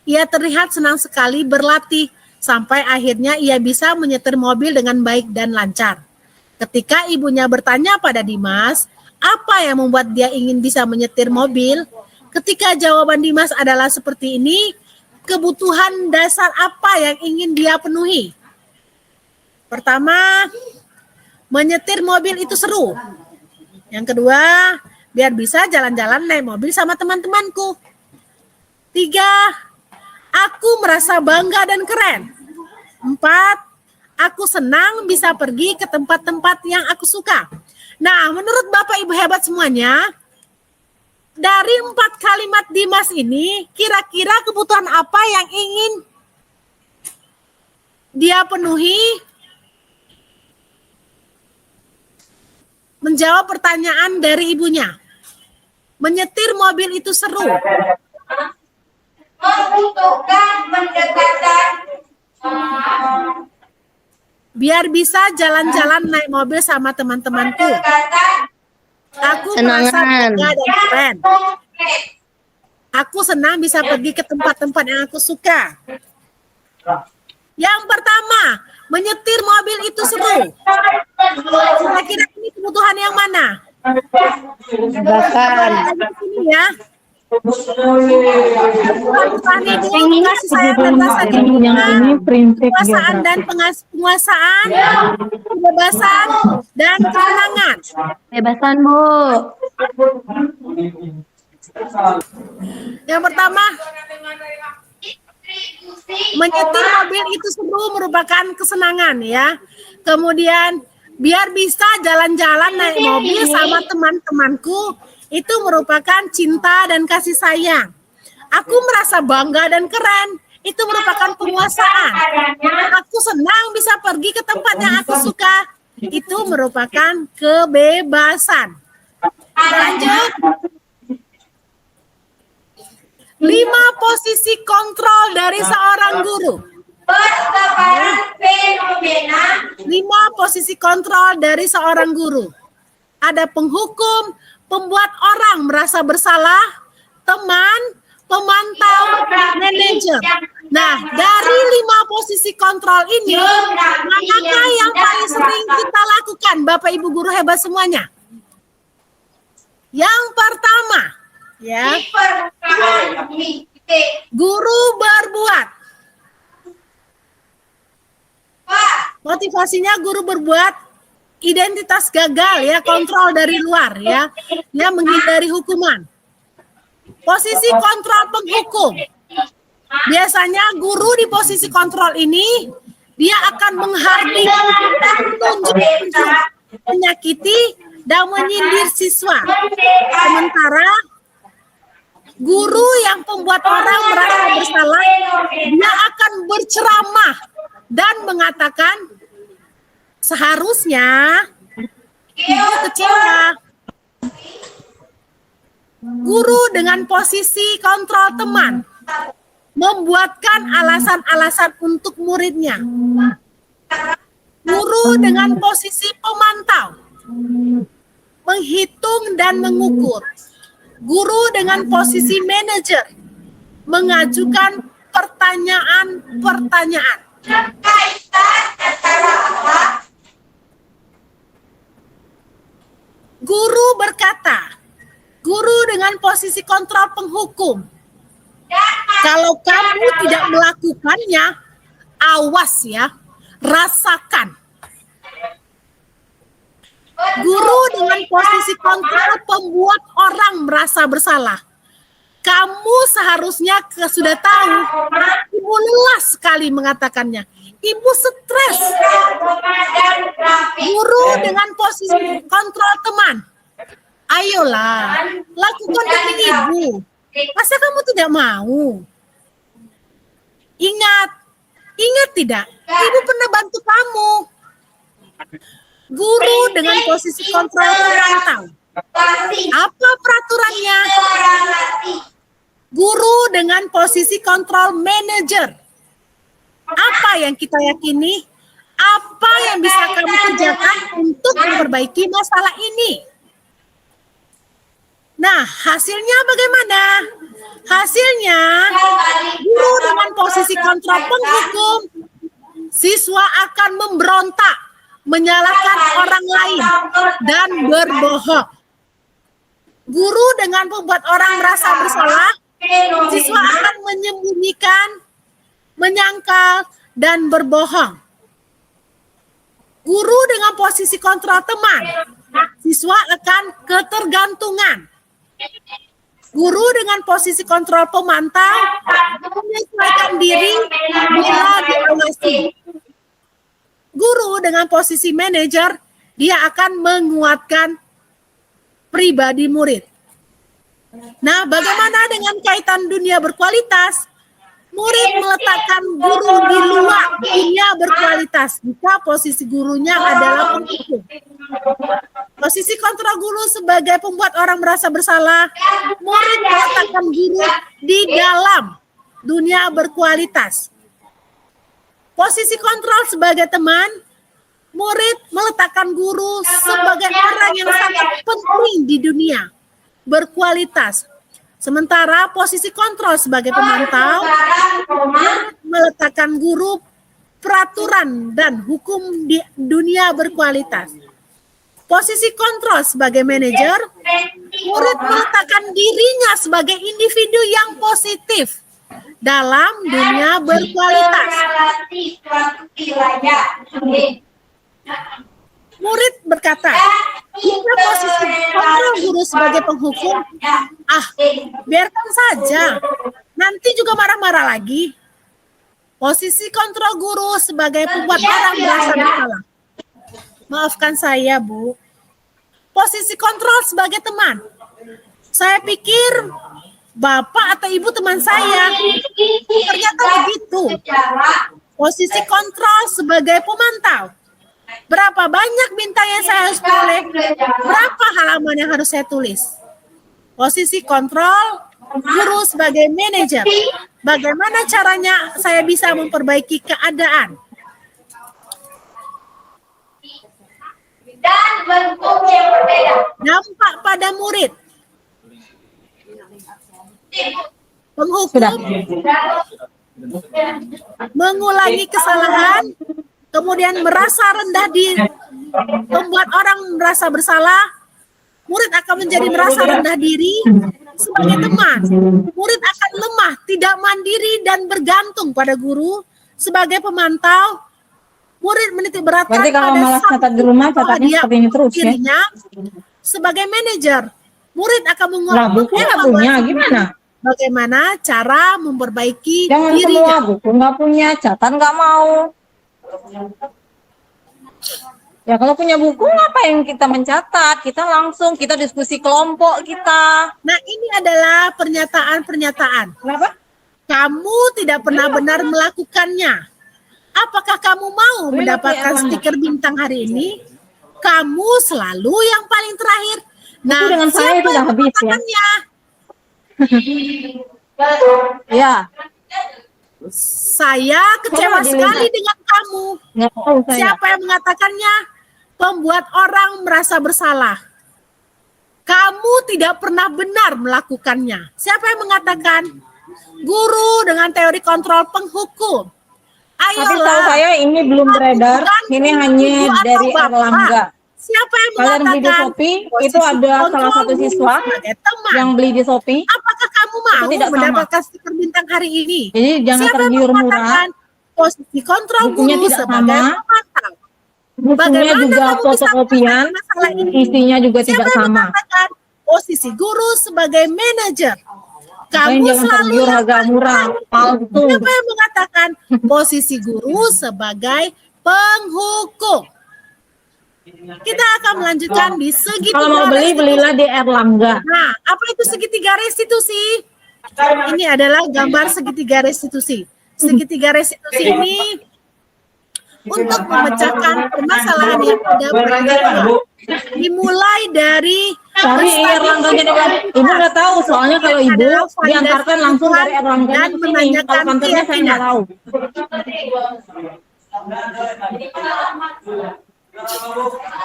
Ia terlihat senang sekali berlatih sampai akhirnya ia bisa menyetir mobil dengan baik dan lancar. Ketika ibunya bertanya pada Dimas, apa yang membuat dia ingin bisa menyetir mobil? Ketika jawaban Dimas adalah seperti ini, kebutuhan dasar apa yang ingin dia penuhi? Pertama, menyetir mobil itu seru. Yang kedua, biar bisa jalan-jalan naik mobil sama teman-temanku. 3, aku merasa bangga dan keren. 4, aku senang bisa pergi ke tempat-tempat yang aku suka. Nah, menurut Bapak Ibu hebat semuanya, dari 4 kalimat Dimas ini, kira-kira kebutuhan apa yang ingin dia penuhi? Menjawab pertanyaan dari ibunya. Menyetir mobil itu seru. Membutuhkan pendekatan. Biar bisa jalan-jalan naik mobil sama teman-temanku. Aku merasa bangga dan keren. Aku senang bisa pergi ke tempat-tempat yang aku suka. Yang pertama, menyetir mobil itu seru. Kira-kira ini kebutuhan yang mana? Bahkan Ini ya. Tuhan itu kasih sayang dan rasa kekuasaan dan penguasaan, kebebasan dan kemenangan. bebasan Bu. Yang pertama, menyetir mobil itu seru merupakan kesenangan ya. Kemudian biar bisa jalan-jalan naik mobil sama teman-temanku itu merupakan cinta dan kasih sayang. Aku merasa bangga dan keren. Itu merupakan penguasaan. Aku senang bisa pergi ke tempat yang aku suka. Itu merupakan kebebasan. Lanjut. 5 posisi kontrol dari seorang guru. Persebaran fenomena 5 posisi kontrol dari seorang guru. Ada penghukum, pembuat orang merasa bersalah, teman, pemantau, manajer. Nah, dari 5 posisi kontrol ini, manakah yang paling sering kita lakukan, Bapak Ibu guru hebat semuanya? Yang pertama, ya, di permukaan titik. guru berbuat. Pak, Motivasinya guru berbuat identitas gagal ya, kontrol dari luar ya, dia menghindari hukuman. Posisi kontrol penghukum. Biasanya guru di posisi kontrol ini dia akan menghardik, menunjuk, menyakiti dan menyindir siswa. Sementara guru yang membuat orang merasa bersalah, dia akan berceramah dan mengatakan seharusnya ibu kecewa. Guru dengan posisi kontrol teman membuatkan alasan-alasan untuk muridnya. Guru dengan posisi pemantau menghitung dan mengukur. Guru dengan posisi manajer mengajukan pertanyaan-pertanyaan. kaitan antara apa? Guru berkata, guru dengan posisi kontrol penghukum, kalau kamu tidak melakukannya, awas ya, rasakan. Guru dengan posisi kontrol pembuat orang merasa bersalah. Kamu seharusnya sudah tahu, ibu lelah sekali mengatakannya. Ibu stres. Guru dengan posisi kontrol teman. Ayolah, lakukan demi ibu. Masa kamu tidak mau? Ingat tidak? Ibu pernah bantu kamu. Guru dengan posisi kontrol pemantau. Apa peraturannya? Guru dengan posisi kontrol manajer. Apa yang kita yakini? Apa yang bisa kamu kerjakan untuk memperbaiki masalah ini? Nah, hasilnya bagaimana? Hasilnya, guru dengan posisi kontrol penghukum, siswa akan memberontak, menyalahkan orang lain, dan berbohong. Guru dengan membuat orang merasa bersalah, siswa akan menyembunyikan, menyangkal, dan berbohong. Guru dengan posisi kontrol teman, siswa akan ketergantungan. Guru dengan posisi kontrol pemantau menyesuaikan diri bila diawasi. Guru dengan posisi manajer, dia akan menguatkan pribadi murid. Nah, bagaimana dengan kaitan dunia berkualitas? Murid meletakkan guru di luar dunia berkualitas jika posisi gurunya adalah penghukum. Posisi kontrol guru sebagai pembuat orang merasa bersalah, murid meletakkan guru di dalam dunia berkualitas. Posisi kontrol sebagai teman, murid meletakkan guru sebagai orang yang sangat penting di dunia berkualitas. Sementara posisi kontrol sebagai pemantau, murid meletakkan guru peraturan dan hukum di dunia berkualitas. Posisi kontrol sebagai manajer, murid meletakkan dirinya sebagai individu yang positif dalam dunia berkualitas. Melewati suatu wilayah. Murid berkata, jika posisi kontrol guru sebagai penghukum, biarkan saja, nanti juga marah-marah lagi. Posisi kontrol guru sebagai pembuat orang merasa bersalah. Maafkan saya, Bu. Posisi kontrol sebagai teman. Saya pikir Bapak atau Ibu teman saya. Ternyata begitu. Posisi kontrol sebagai pemantau. Berapa banyak bintang yang saya harus peroleh? Berapa halaman yang harus saya tulis? Posisi kontrol guru sebagai manajer. Bagaimana caranya saya bisa memperbaiki keadaan? Dan bentuk yang berbeda. Dampak pada murid. Penghukum mengulangi kesalahan, kemudian merasa rendah diri, membuat orang merasa bersalah. Murid akan menjadi merasa rendah diri sebagai teman. Murid akan lemah, tidak mandiri dan bergantung pada guru sebagai pemantau. Murid menitik beratkan Berarti kalau pada malas satu catat di rumah, catatnya dia seperti ini terus ya? dirinya sebagai manajer. Murid akan Nah, bukunya nggak punya, gimana? bagaimana cara memperbaiki Jangan semua dirinya. buku nggak punya, catatan nggak mau. Ya kalau punya buku ngapain kita mencatat? Kita diskusi kelompok kita. Nah, ini adalah pernyataan-pernyataan. Kenapa? Kamu tidak pernah benar melakukannya. Apakah kamu mau mendapatkan stiker bintang hari ini? Kamu selalu yang paling terakhir. Nah, dengan saya siapa itu udah yang habis ya. mengatakannya? Ya, Saya kecewa Coba dilihat. sekali dengan kamu. nggak tahu saya. Siapa yang mengatakannya? Pembuat orang merasa bersalah. Kamu tidak pernah benar melakukannya. Siapa yang mengatakan? Guru dengan teori kontrol penghukum. Tapi tahu Ayolah. saya ini belum beredar. Ini hanya dari Erlangga. Siapa yang Kalian beli di mengatakan? Shopee, Posisi itu ada salah kontrol satu guru siswa sebagai teman. yang beli di Shopee. Apakah kamu mau tidak sama. mendapatkan stiker bintang hari ini? Jadi jangan Siapa yang tergiur murah. mengatakan posisi kontrol Bukunya guru tidak sebagai sama. pemantau? Bukunya Bagaimana juga kamu bisa fotokopian, menyelesaikan masalah ini? isinya juga Siapa tidak yang sama. mengatakan posisi guru sebagai manajer? Makanya Kamu jangan selalu tergiur yang harga paling murah, terakhir. palsu. Siapa yang mengatakan posisi guru sebagai penghukum? Kita akan melanjutkan di segitiga. Kalau mau beli, restitusi. belilah di Erlangga. Nah, apa itu segitiga restitusi? Ini adalah gambar segitiga restitusi. Segitiga restitusi ini untuk memecahkan permasalahan yang ada pada kita. Dimulai dari Tapi Erlangganya juga, ibu nggak tahu. Soalnya kalau ibu diantarkan langsung dari Erlangganya dan ke sini. menanyakan Kalau kantornya saya keyakinan. nggak tahu.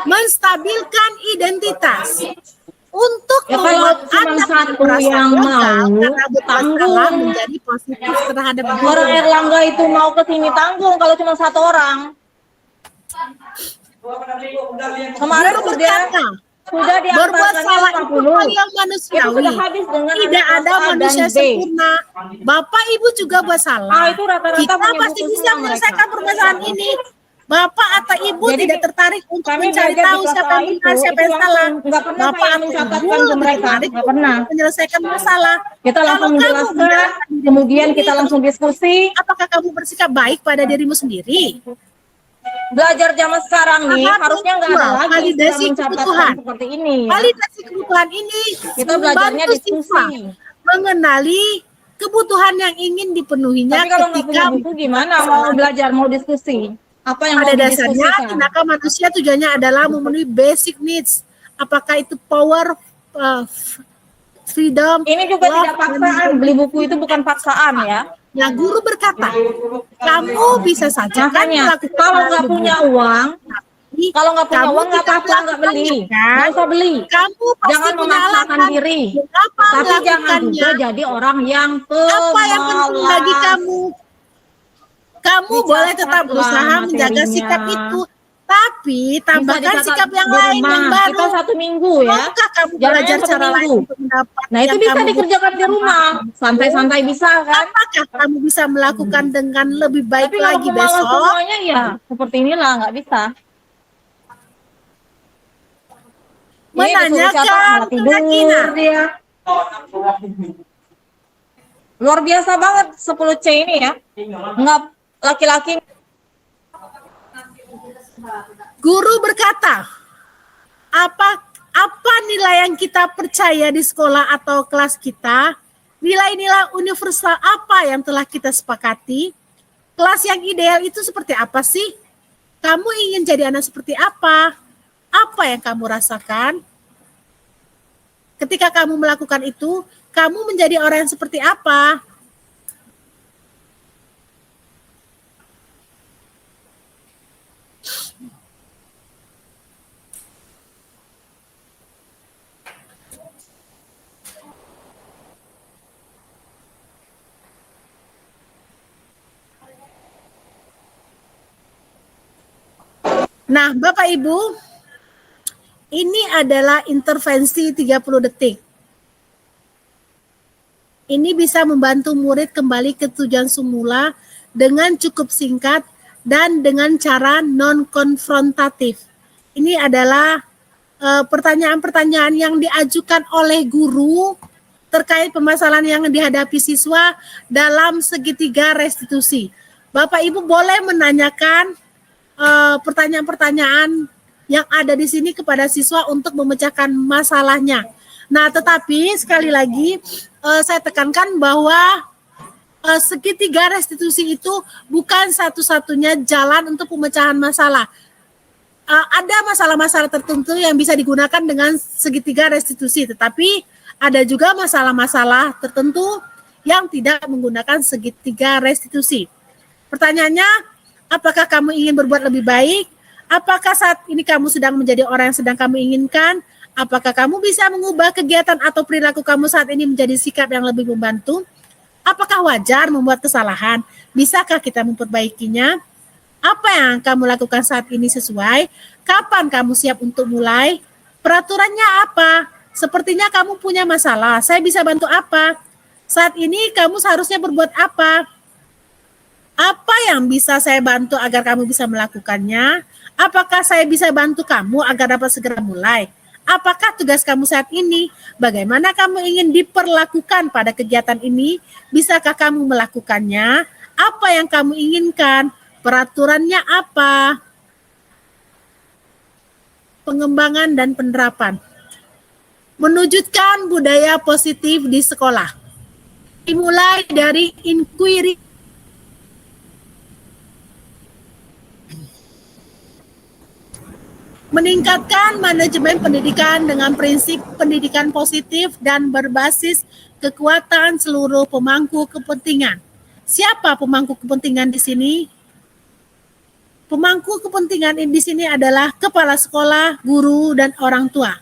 Menstabilkan identitas untuk Ya, kalau membuat cuma anak satu merasa yang lokal mau, karena bermasalah tanggung. menjadi positif terhadap Orang guru. Erlangga itu mau ke sini tanggung kalau cuma satu orang. Kemarin Guru sudah berkata, sudah berbuat diantarkannya salah itu 40. hal yang Itu manusiawi. sudah habis dengan Tidak anak ada A dan manusia B. sempurna. Bapak Ibu juga buat salah. Ah, itu rata-rata Kita punya pasti buku bisa semua menyelesaikan mereka. permasalahan ini. Bapak atau Ibu Jadi, tidak tertarik untuk kami mencari belajar tahu di kelas siapa A yang benar, itu siapa yang langsung, salah. nggak pernah Bapak saya atau mencatatkan Ibu ke mereka, tertarik nggak pernah. untuk menyelesaikan masalah. Kita langsung Kalau kamu menjelaskan, menjelaskan dirimu kemudian sendiri, kita langsung diskusi. apakah kamu bersikap baik pada dirimu sendiri? Belajar zaman sekarang nih, Tahap harusnya nggak ada kedua, lagi validasi istilah mencatatkan kebutuhan. seperti ini. Ya. Validasi kebutuhan ini Kita belajarnya membantu diskusi. siswa mengenali kebutuhan yang ingin dipenuhinya Tapi kalau nggak punya ketika buku gimana mau belajar, mau diskusi? Apa yang pada mau dasarnya didiskusikan? tindakan manusia tujuannya adalah memenuhi basic needs. Apakah itu power, freedom, Ini juga love, tidak paksaan, beli buku itu bukan paksaan ya. Nah, guru berkata, kamu bisa saja kan Makanya melakukan kalau hal nggak punya begini, uang, tapi kalau nggak punya kamu uang nggak tidak apa-apa, nggak beli, melakukannya, kan? nggak usah beli. Kamu pasti Jangan punya memaksakan alasan diri. mengapa Tapi jangan melakukannya. juga jadi orang yang Apa yang penting bagi pemalas. kamu? Kamu Dicatat boleh tetap lah berusaha menjaga materinya. sikap itu, Tapi tambahkan dicatat sikap yang di lain rumah. yang baru. Kita 1 minggu ya. Maukah kamu Jangan belajar yang 1 cara lain minggu. untuk mendapat Nah, itu yang bisa kamu dikerjakan di rumah. Santai-santai bisa kan? Apakah kamu bisa melakukan dengan lebih baik Tapi kalau lagi pemalas besok? semuanya ya seperti inilah, nggak bisa. Ini disuruh catat Menanyakan malah tidur keyakinan. dia. Luar biasa banget 10C ini ya. Nggak laki-laki. Guru berkata, apa nilai yang kita percaya di sekolah atau kelas kita? Nilai-nilai universal apa yang telah kita sepakati? Kelas yang ideal itu seperti apa sih? Kamu ingin jadi anak seperti apa? Apa yang kamu rasakan? Ketika kamu melakukan itu, kamu menjadi orang yang seperti apa? Nah, Bapak Ibu, ini adalah intervensi 30 detik. Ini bisa membantu murid kembali ke tujuan semula dengan cukup singkat dan dengan cara non-konfrontatif. Ini adalah pertanyaan-pertanyaan yang diajukan oleh guru terkait permasalahan yang dihadapi siswa dalam segitiga restitusi. Bapak Ibu boleh menanyakan pertanyaan-pertanyaan yang ada di sini kepada siswa untuk memecahkan masalahnya. Nah, tetapi sekali lagi saya tekankan bahwa segitiga restitusi itu bukan satu-satunya jalan untuk pemecahan masalah. Ada masalah-masalah tertentu yang bisa digunakan dengan segitiga restitusi, tetapi ada juga masalah-masalah tertentu yang tidak menggunakan segitiga restitusi. Pertanyaannya, apakah kamu ingin berbuat lebih baik? Apakah saat ini kamu sedang menjadi orang yang sedang kamu inginkan? Apakah kamu bisa mengubah kegiatan atau perilaku kamu saat ini menjadi sikap yang lebih membantu? Apakah wajar membuat kesalahan? Bisakah kita memperbaikinya? Apa yang kamu lakukan saat ini sesuai? Kapan kamu siap untuk mulai? Peraturannya apa? Sepertinya kamu punya masalah. Saya bisa bantu apa? Saat ini kamu seharusnya berbuat apa? Apa yang bisa saya bantu agar kamu bisa melakukannya? Apakah saya bisa bantu kamu agar dapat segera mulai? Apakah tugas kamu saat ini? Bagaimana kamu ingin diperlakukan pada kegiatan ini? Bisakah kamu melakukannya? Apa yang kamu inginkan? Peraturannya apa? Pengembangan dan penerapan. Menwujudkan budaya positif di sekolah. Dimulai dari inquiry. Meningkatkan manajemen pendidikan dengan prinsip pendidikan positif dan berbasis kekuatan seluruh pemangku kepentingan. Siapa pemangku kepentingan di sini? Pemangku kepentingan di sini adalah kepala sekolah, guru, dan orang tua.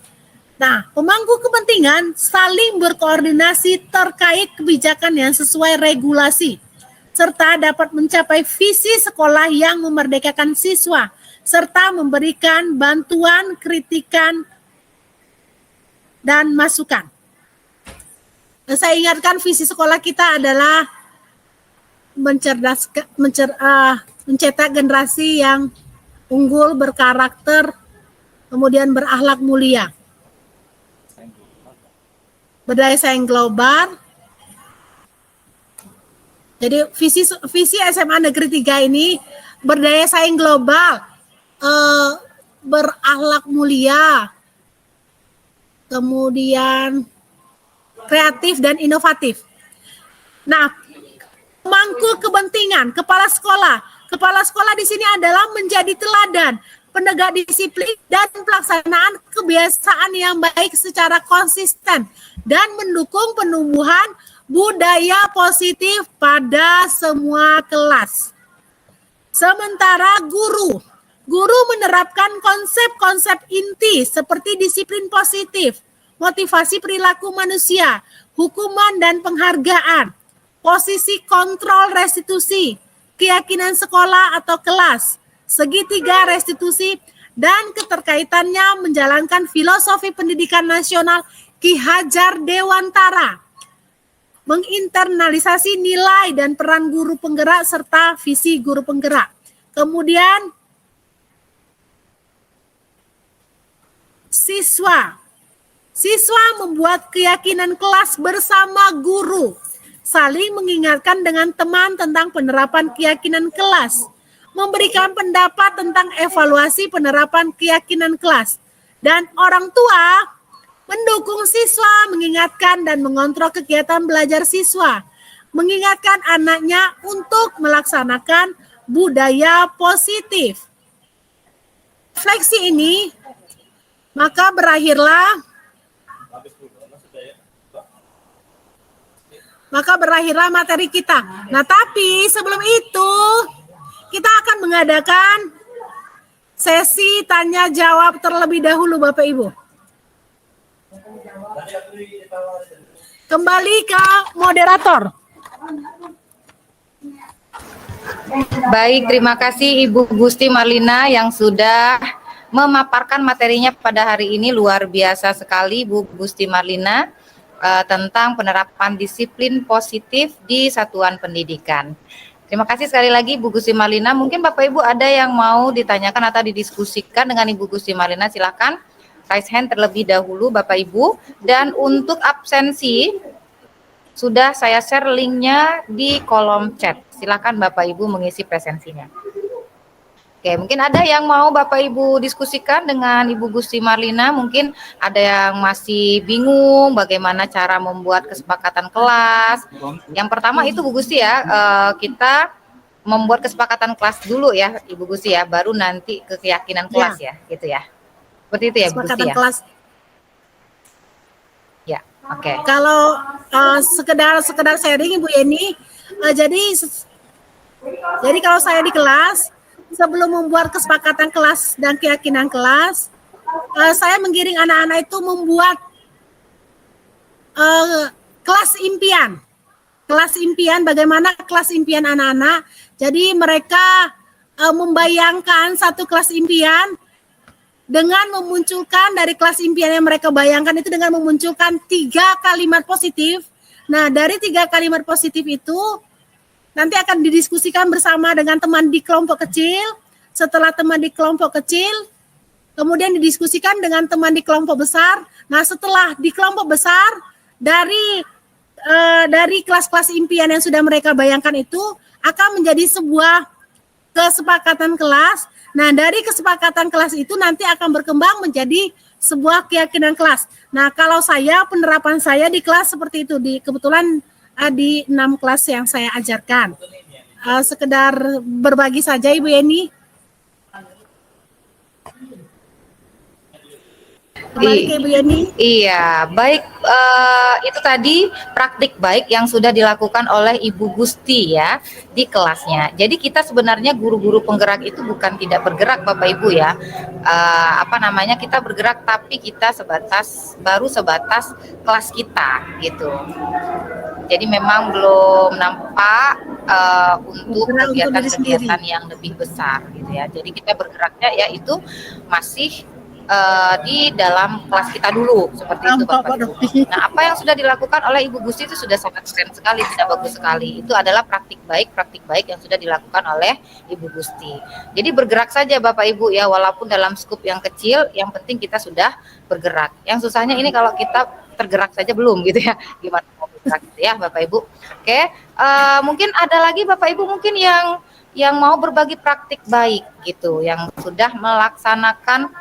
Nah, pemangku kepentingan saling berkoordinasi terkait kebijakan yang sesuai regulasi, serta dapat mencapai visi sekolah yang memerdekakan siswa, serta memberikan bantuan, kritikan, dan masukan. Saya ingatkan visi sekolah kita adalah mencetak generasi yang unggul, berkarakter, kemudian berakhlak mulia. Berdaya saing global. Jadi visi SMA Negeri 3 ini berdaya saing global, berakhlak mulia, kemudian kreatif dan inovatif. Nah, pemangku kepentingan, kepala sekolah di sini adalah menjadi teladan, penegak disiplin dan pelaksanaan kebiasaan yang baik secara konsisten dan mendukung penumbuhan budaya positif pada semua kelas. Sementara guru menerapkan konsep-konsep inti seperti disiplin positif, motivasi perilaku manusia, hukuman dan penghargaan, posisi kontrol restitusi, keyakinan sekolah atau kelas, segitiga restitusi, dan keterkaitannya menjalankan filosofi pendidikan nasional Ki Hajar Dewantara, menginternalisasi nilai dan peran guru penggerak serta visi guru penggerak. Kemudian siswa membuat keyakinan kelas bersama guru, saling mengingatkan dengan teman tentang penerapan keyakinan kelas, memberikan pendapat tentang evaluasi penerapan keyakinan kelas, dan orang tua mendukung siswa, mengingatkan dan mengontrol kegiatan belajar siswa, mengingatkan anaknya untuk melaksanakan budaya positif. Refleksi ini, maka berakhirlah materi kita. Nah, tapi sebelum itu kita akan mengadakan sesi tanya jawab terlebih dahulu, Bapak Ibu. Kembali ke moderator. Baik, terima kasih Ibu Gusti Marlina yang sudah memaparkan materinya pada hari ini. Luar biasa sekali Bu Gusti Marlina tentang penerapan disiplin positif di satuan pendidikan. Terima kasih sekali lagi Bu Gusti Marlina. Mungkin Bapak Ibu ada yang mau ditanyakan atau didiskusikan dengan Ibu Gusti Marlina, silakan raise hand terlebih dahulu Bapak Ibu. Dan untuk absensi sudah saya share linknya di kolom chat. Silakan Bapak Ibu mengisi presensinya. Oke, mungkin ada yang mau Bapak Ibu diskusikan dengan Ibu Gusti Marlina, mungkin ada yang masih bingung bagaimana cara membuat kesepakatan kelas. Yang pertama itu Bu Gusti ya, kita membuat kesepakatan kelas dulu ya Ibu Gusti ya, baru nanti ke keyakinan kelas ya, gitu ya. Seperti itu ya Bu Gusti ya. Kelas. Ya, oke. Kalau sekedar sharing Ibu Yeni, jadi kalau saya di kelas, sebelum membuat kesepakatan kelas dan keyakinan kelas, saya menggiring anak-anak itu membuat kelas impian. Kelas impian, bagaimana kelas impian anak-anak. Jadi mereka membayangkan satu kelas impian dengan memunculkan dari kelas impian yang mereka bayangkan itu dengan memunculkan 3 kalimat positif. Nah, dari 3 kalimat positif itu nanti akan didiskusikan bersama dengan teman di kelompok kecil. Setelah teman di kelompok kecil, kemudian didiskusikan dengan teman di kelompok besar. Nah, setelah di kelompok besar, dari kelas-kelas impian yang sudah mereka bayangkan itu akan menjadi sebuah kesepakatan kelas. Nah, dari kesepakatan kelas itu nanti akan berkembang menjadi sebuah keyakinan kelas. Nah, kalau penerapan saya di kelas seperti itu, kebetulan di 6 kelas yang saya ajarkan. Sekedar berbagi saja Ibu Yeni. Kembali ke Ibu Yeni. Iya, baik, itu tadi praktik baik yang sudah dilakukan oleh Ibu Gusti ya di kelasnya. Jadi kita sebenarnya guru-guru penggerak itu bukan tidak bergerak Bapak Ibu ya. Kita bergerak tapi kita baru sebatas kelas kita gitu. Jadi memang belum nampak untuk kegiatan-kegiatan yang lebih besar gitu ya. Jadi kita bergeraknya yaitu masih di dalam kelas kita dulu seperti itu Bapak Ibu. Nah, apa yang sudah dilakukan oleh Ibu Gusti itu sudah sangat keren sekali, tidak bagus sekali. Itu adalah praktik baik yang sudah dilakukan oleh Ibu Gusti. Jadi bergerak saja Bapak Ibu ya, walaupun dalam skup yang kecil, yang penting kita sudah bergerak. Yang susahnya ini kalau kita tergerak saja belum gitu ya, gimana mau bergerak gitu ya Bapak Ibu. Oke, mungkin ada lagi Bapak Ibu mungkin yang mau berbagi praktik baik gitu, yang sudah melaksanakan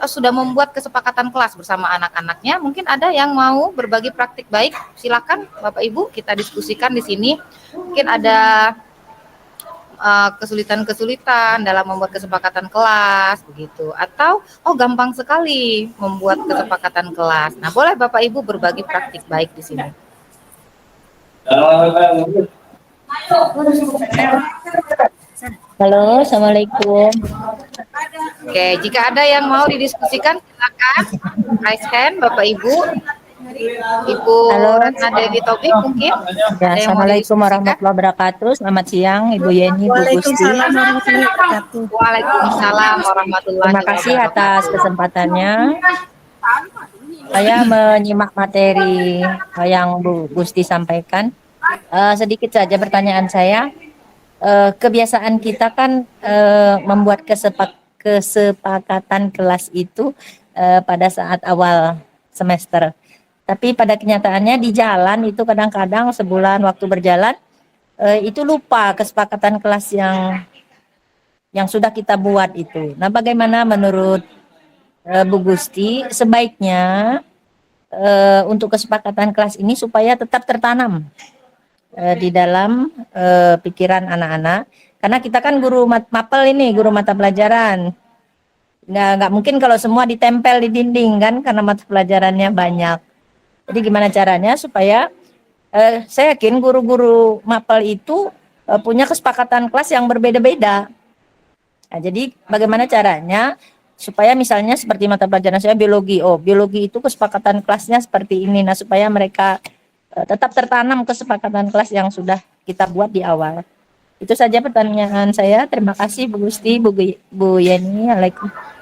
sudah membuat kesepakatan kelas bersama anak-anaknya. Mungkin ada yang mau berbagi praktik baik, silakan Bapak Ibu kita diskusikan di sini. Mungkin ada kesulitan-kesulitan dalam membuat kesepakatan kelas begitu, atau gampang sekali membuat kesepakatan kelas. Nah, boleh Bapak Ibu berbagi praktik baik di sini. Halo, Assalamualaikum. Oke, jika ada yang mau didiskusikan silakan raise hand Bapak Ibu. Ibu Halo. Ratna Dewi Tobing mungkin. Ya, Ada yang mau Assalamualaikum didiskusikan? warahmatullahi wabarakatuh. Selamat siang, Ibu Yeni, Bu Gusti. Waalaikumsalam warahmatullahi wabarakatuh. Waalaikumsalam warahmatullahi Terima kasih atas wabarakatuh. kesempatannya. Saya menyimak materi yang Bu Gusti sampaikan. Sedikit saja pertanyaan saya. Kebiasaan kita kan membuat kesepakatan kelas itu pada saat awal semester. Tapi pada kenyataannya di jalan itu kadang-kadang sebulan waktu berjalan itu lupa kesepakatan kelas yang sudah kita buat itu. Nah, bagaimana menurut Bu Gusti sebaiknya untuk kesepakatan kelas ini supaya tetap tertanam di dalam pikiran anak-anak, karena kita kan guru mapel ini, guru mata pelajaran. Nggak mungkin kalau semua ditempel di dinding kan, karena mata pelajarannya banyak. Jadi gimana caranya supaya saya yakin guru-guru mapel itu punya kesepakatan kelas yang berbeda-beda. Nah, jadi bagaimana caranya supaya misalnya seperti mata pelajaran saya biologi, biologi itu kesepakatan kelasnya seperti ini. Nah, supaya mereka tetap tertanam kesepakatan kelas yang sudah kita buat di awal. Itu saja pertanyaan saya. Terima kasih Bu Gusti, Bu Yeni.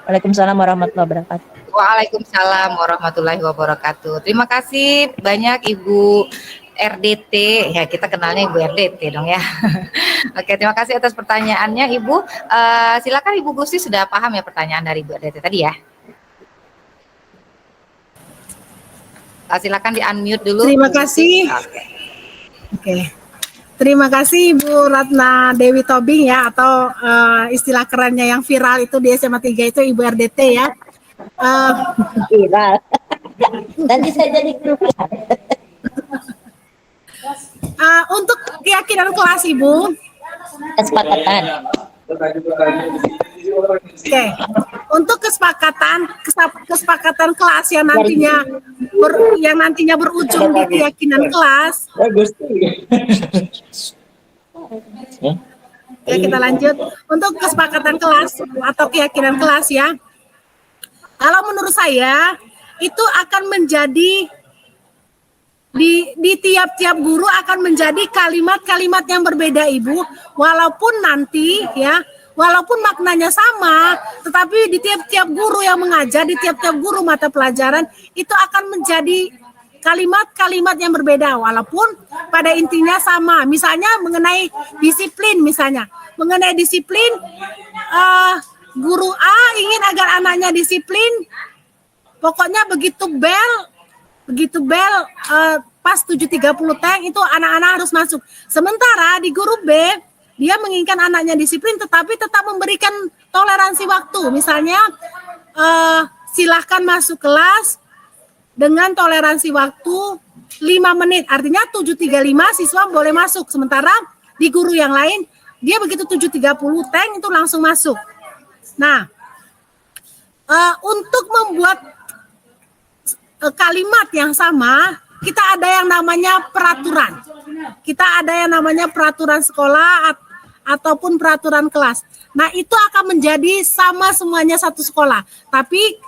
Waalaikumsalam warahmatullahi wabarakatuh. Waalaikumsalam warahmatullahi wabarakatuh. Terima kasih banyak Ibu RDT. Ya, kita kenalnya Ibu RDT dong ya. Oke, terima kasih atas pertanyaannya Ibu. Silakan Ibu Gusti, sudah paham ya pertanyaan dari Ibu RDT tadi ya? Silakan di-unmute dulu. Terima kasih. Oke. Terima kasih Ibu Ratna Dewi Tobing ya, atau istilah kerennya yang viral itu di SMA 3 itu Ibu RDT ya. Viral. Nanti saya jadi guru. Untuk keyakinan kelas Ibu, Kesepakatan. oke. Untuk kesepakatan kelas yang nantinya berujung di keyakinan kelas. Ya, kita lanjut. Untuk kesepakatan kelas atau keyakinan kelas ya. Kalau menurut saya itu akan menjadi di tiap-tiap guru akan menjadi kalimat-kalimat yang berbeda Ibu, walaupun nanti ya, walaupun maknanya sama, tetapi di tiap-tiap guru yang mengajar, di tiap-tiap guru mata pelajaran itu akan menjadi kalimat-kalimat yang berbeda, walaupun pada intinya sama. Misalnya mengenai disiplin, guru A ingin agar anaknya disiplin, pokoknya begitu bel pas 7.30 teng itu anak-anak harus masuk. Sementara di guru B dia menginginkan anaknya disiplin tetapi tetap memberikan toleransi waktu. Misalnya silahkan masuk kelas dengan toleransi waktu 5 menit. Artinya 7.35 siswa boleh masuk. Sementara di guru yang lain dia begitu 7.30 teng itu langsung masuk. Nah, untuk membuat kalimat yang sama, kita ada yang namanya peraturan. Kita ada yang namanya peraturan sekolah ataupun peraturan kelas. Nah, itu akan menjadi sama semuanya satu sekolah. Tapi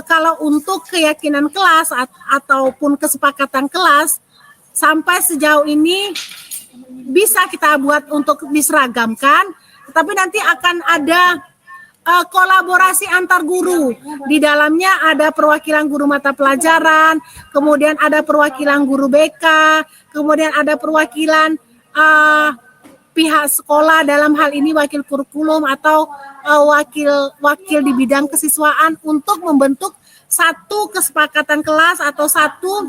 kalau untuk keyakinan kelas ataupun kesepakatan kelas, sampai sejauh ini bisa kita buat untuk diseragamkan, tetapi nanti akan ada kolaborasi antar guru. Di dalamnya ada perwakilan guru mata pelajaran, kemudian ada perwakilan guru BK, kemudian ada perwakilan pihak sekolah, dalam hal ini wakil kurikulum atau wakil di bidang kesiswaan, untuk membentuk satu kesepakatan kelas atau satu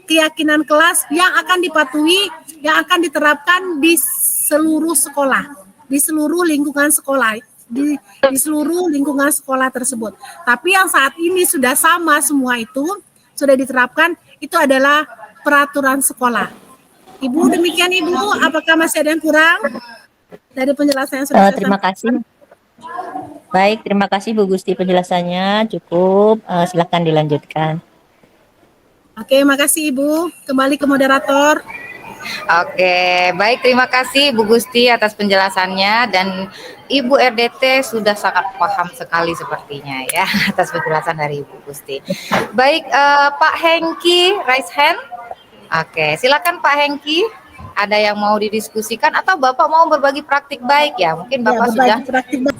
keyakinan kelas yang akan dipatuhi, yang akan diterapkan di seluruh sekolah, di seluruh lingkungan sekolah. Di seluruh lingkungan sekolah tersebut. Tapi yang saat ini sudah sama semua itu, sudah diterapkan, itu adalah peraturan sekolah. Ibu, demikian Ibu, apakah masih ada yang kurang dari penjelasan yang sudah saya Terima kasih. Baik, terima kasih Bu Gusti penjelasannya, cukup. Silahkan dilanjutkan. Oke, makasih Ibu. Kembali ke moderator. Oke, baik, terima kasih Bu Gusti atas penjelasannya, dan Ibu RDT sudah sangat paham sekali sepertinya ya atas penjelasan dari Ibu Gusti. Baik, Pak Hengki raise hand. Oke, silakan Pak Hengki. Ada yang mau didiskusikan atau Bapak mau berbagi praktik baik ya? Mungkin Bapak sudah. Praktik baik.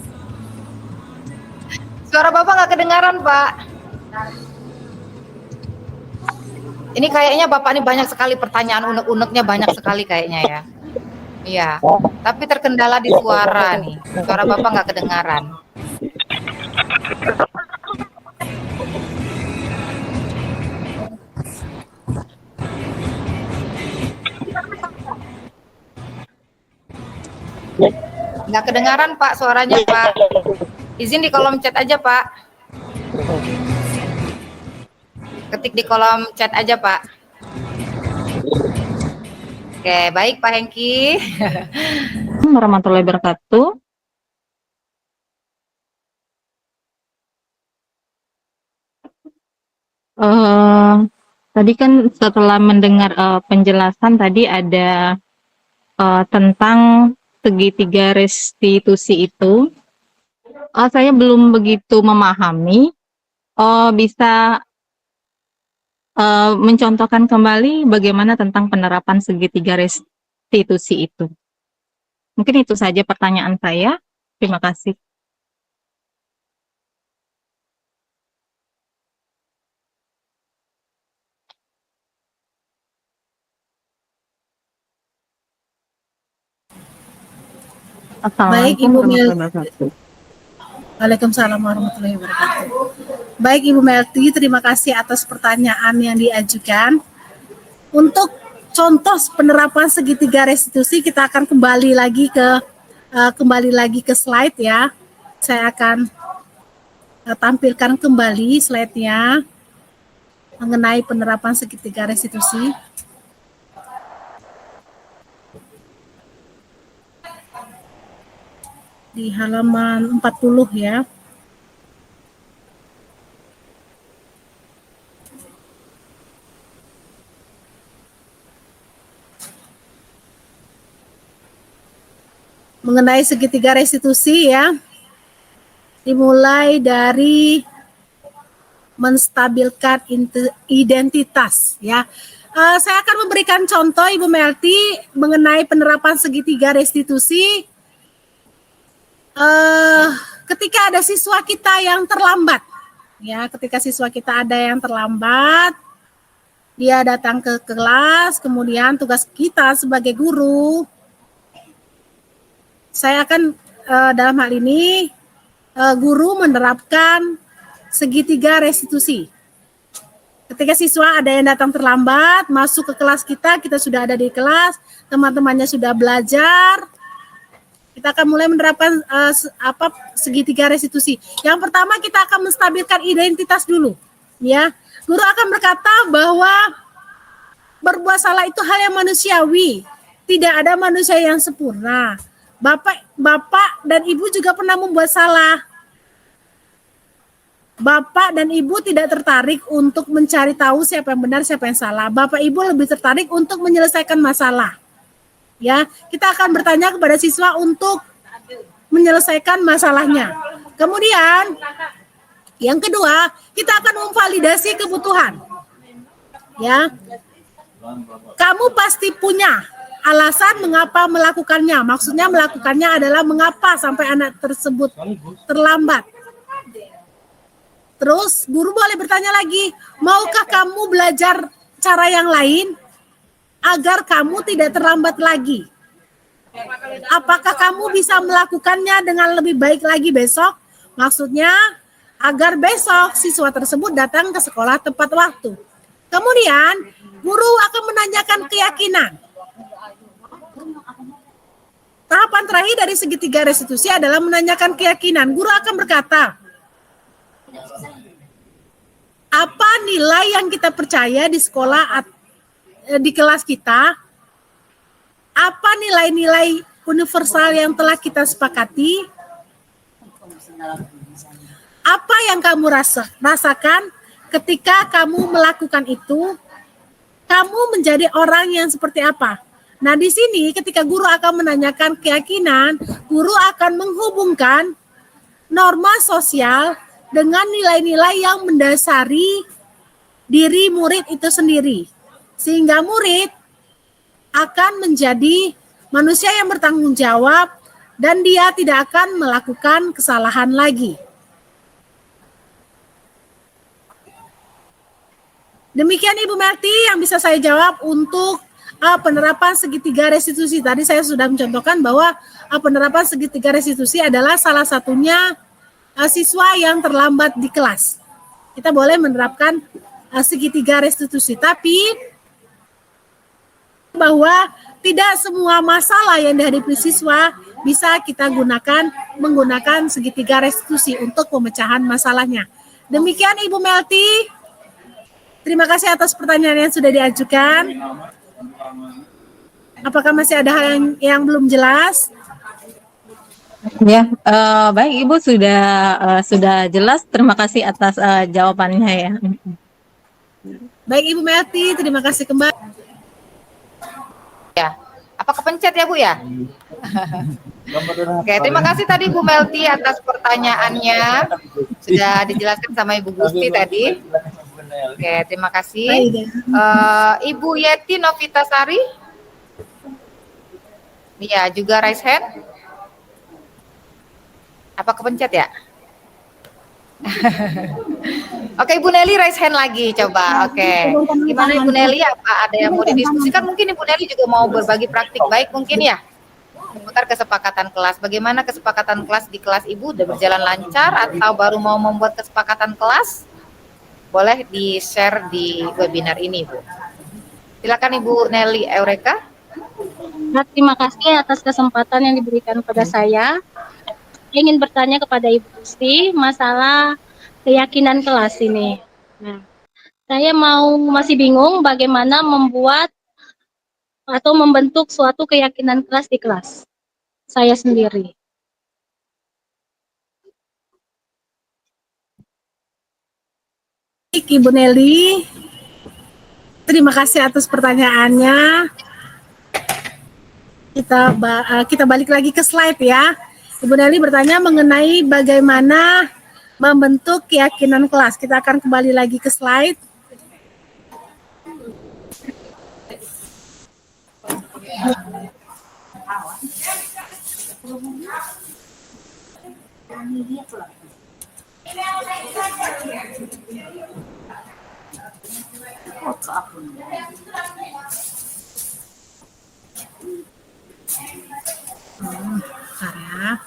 Suara Bapak nggak kedengaran, Pak. Ini kayaknya Bapak ini banyak sekali pertanyaan, unek-uneknya banyak sekali kayaknya ya. Iya, tapi terkendala di suara nih. Suara Bapak nggak kedengaran. Nggak kedengaran Pak suaranya Pak. Izin di kolom chat aja Pak. Ketik di kolom chat aja Pak. Oke, baik Pak Hengki. Warahmatullahi wabarakatuh. Tadi kan setelah mendengar penjelasan tadi ada tentang segitiga restitusi itu, saya belum begitu memahami. Bisa mencontohkan kembali bagaimana tentang penerapan segitiga restitusi itu? Mungkin itu saja pertanyaan saya. Terima kasih. Baik, Ibu Mel. warahmatullahi wabarakatuh. Waalaikumsalam warahmatullahi wabarakatuh. Baik Ibu Melty, terima kasih atas pertanyaan yang diajukan. Untuk contoh penerapan segitiga restitusi, kita akan kembali lagi ke slide ya. Saya akan tampilkan kembali slide-nya mengenai penerapan segitiga restitusi. Di halaman 40 ya. Mengenai segitiga restitusi ya, dimulai dari menstabilkan identitas ya. Saya akan memberikan contoh Ibu Melty mengenai penerapan segitiga restitusi. Ketika ada siswa kita yang terlambat ya, ketika siswa kita ada yang terlambat, dia datang ke kelas, kemudian tugas kita sebagai guru, saya akan dalam hal ini guru menerapkan segitiga restitusi. Ketika siswa ada yang datang terlambat, masuk ke kelas kita sudah ada di kelas, teman-temannya sudah belajar, kita akan mulai menerapkan segitiga restitusi. Yang pertama kita akan menstabilkan identitas dulu, ya. Guru akan berkata bahwa berbuat salah itu hal yang manusiawi, tidak ada manusia yang sempurna. Bapak dan Ibu juga pernah membuat salah. Bapak dan Ibu tidak tertarik untuk mencari tahu siapa yang benar, siapa yang salah. Bapak Ibu lebih tertarik untuk menyelesaikan masalah. Ya, kita akan bertanya kepada siswa untuk menyelesaikan masalahnya. Kemudian, yang kedua, kita akan memvalidasi kebutuhan. Ya, kamu pasti punya alasan mengapa melakukannya. Maksudnya melakukannya adalah mengapa sampai anak tersebut terlambat. Terus, guru boleh bertanya lagi, maukah kamu belajar cara yang lain agar kamu tidak terlambat lagi? Apakah kamu bisa melakukannya dengan lebih baik lagi besok? Maksudnya agar besok siswa tersebut datang ke sekolah tepat waktu. Kemudian guru akan menanyakan keyakinan. Tahapan terakhir dari segitiga restitusi adalah menanyakan keyakinan. Guru akan berkata, apa nilai yang kita percaya di sekolah, di kelas kita, apa nilai-nilai universal yang telah kita sepakati, apa yang kamu rasakan ketika kamu melakukan itu, kamu menjadi orang yang seperti apa, Nah, di sini ketika guru akan menanyakan keyakinan, guru akan menghubungkan norma sosial dengan nilai-nilai yang mendasari diri murid itu sendiri. Sehingga murid akan menjadi manusia yang bertanggung jawab dan dia tidak akan melakukan kesalahan lagi. Demikian Ibu Melty yang bisa saya jawab untuk penerapan segitiga restitusi. Tadi saya sudah mencontohkan bahwa penerapan segitiga restitusi adalah salah satunya siswa yang terlambat di kelas. Kita boleh menerapkan segitiga restitusi, tapi bahwa tidak semua masalah yang dihadapi siswa bisa kita menggunakan segitiga restitusi untuk pemecahan masalahnya. Demikian Ibu Melty. Terima kasih atas pertanyaan yang sudah diajukan. Apakah masih ada hal yang belum jelas? Ya, baik Ibu sudah jelas. Terima kasih atas jawabannya ya. Baik Ibu Melty, terima kasih kembali. Ya, apa kepencet ya Bu ya? Oke, terima kasih tadi Bu Melty atas pertanyaannya. Sudah dijelaskan sama Ibu Gusti tadi. Oke, terima kasih. Ibu Yeti Novitasari. Iya, juga raise hand. Apa kepencet ya? Oke, Ibu Nelly raise hand lagi coba. Oke. Gimana Ibu Nelly? Apa ada yang mau didiskusikan? Mungkin Ibu Nelly juga mau berbagi praktik baik mungkin ya? Seputar kesepakatan kelas. Bagaimana kesepakatan kelas di kelas Ibu? Udah berjalan lancar atau baru mau membuat kesepakatan kelas? Boleh di-share di webinar ini, Bu. Silakan Ibu Nelly Eureka. Nah, terima kasih atas kesempatan yang diberikan kepada saya. Ingin bertanya kepada Ibu Gusti masalah keyakinan kelas ini. Nah, saya masih bingung bagaimana membuat atau membentuk suatu keyakinan kelas di kelas saya sendiri. Ibu Nelly, terima kasih atas pertanyaannya. Kita balik lagi ke slide ya. Ibu Nelly bertanya mengenai bagaimana membentuk keyakinan kelas. Kita akan kembali lagi ke slide. Karya.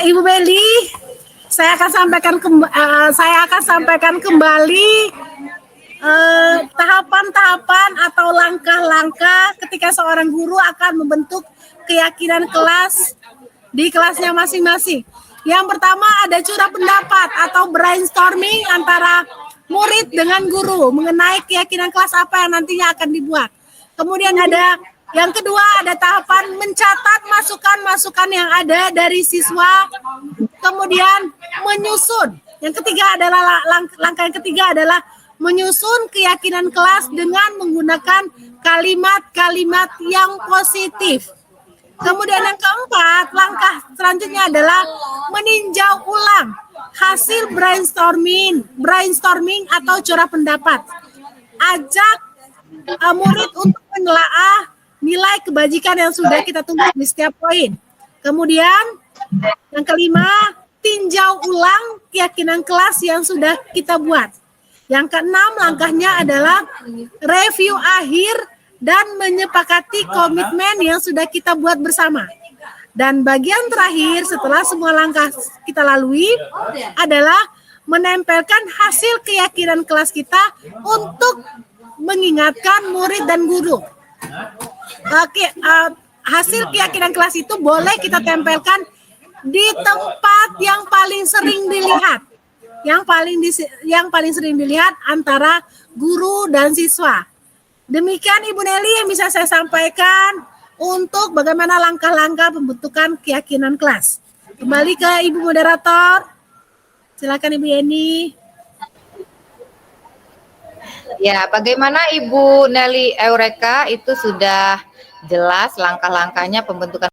Ibu Meli, saya akan sampaikan kembali tahapan-tahapan atau langkah-langkah ketika seorang guru akan membentuk keyakinan kelas di kelasnya masing-masing. Yang pertama ada curah pendapat atau brainstorming antara murid dengan guru mengenai keyakinan kelas apa yang nantinya akan dibuat. Kemudian yang kedua ada tahapan mencatat masukan-masukan yang ada dari siswa, kemudian menyusun. Yang ketiga adalah langkah yang ketiga adalah menyusun keyakinan kelas dengan menggunakan kalimat-kalimat yang positif. Kemudian yang keempat, langkah selanjutnya adalah meninjau ulang hasil brainstorming atau curah pendapat. Ajak murid untuk menelaah nilai kebajikan yang sudah kita tulis di setiap poin. Kemudian yang kelima, tinjau ulang keyakinan kelas yang sudah kita buat. Yang keenam, langkahnya adalah review akhir dan menyepakati komitmen yang sudah kita buat bersama. Dan bagian terakhir setelah semua langkah kita lalui adalah menempelkan hasil keyakinan kelas kita untuk mengingatkan murid dan guru. Hasil keyakinan kelas itu boleh kita tempelkan di tempat yang paling sering dilihat. Yang paling sering dilihat antara guru dan siswa. Demikian Ibu Nelly yang bisa saya sampaikan untuk bagaimana langkah-langkah pembentukan keyakinan kelas. Kembali ke Ibu Moderator. Silakan Ibu Yeni. Ya, bagaimana Ibu Nelly Eureka itu sudah jelas langkah-langkahnya pembentukan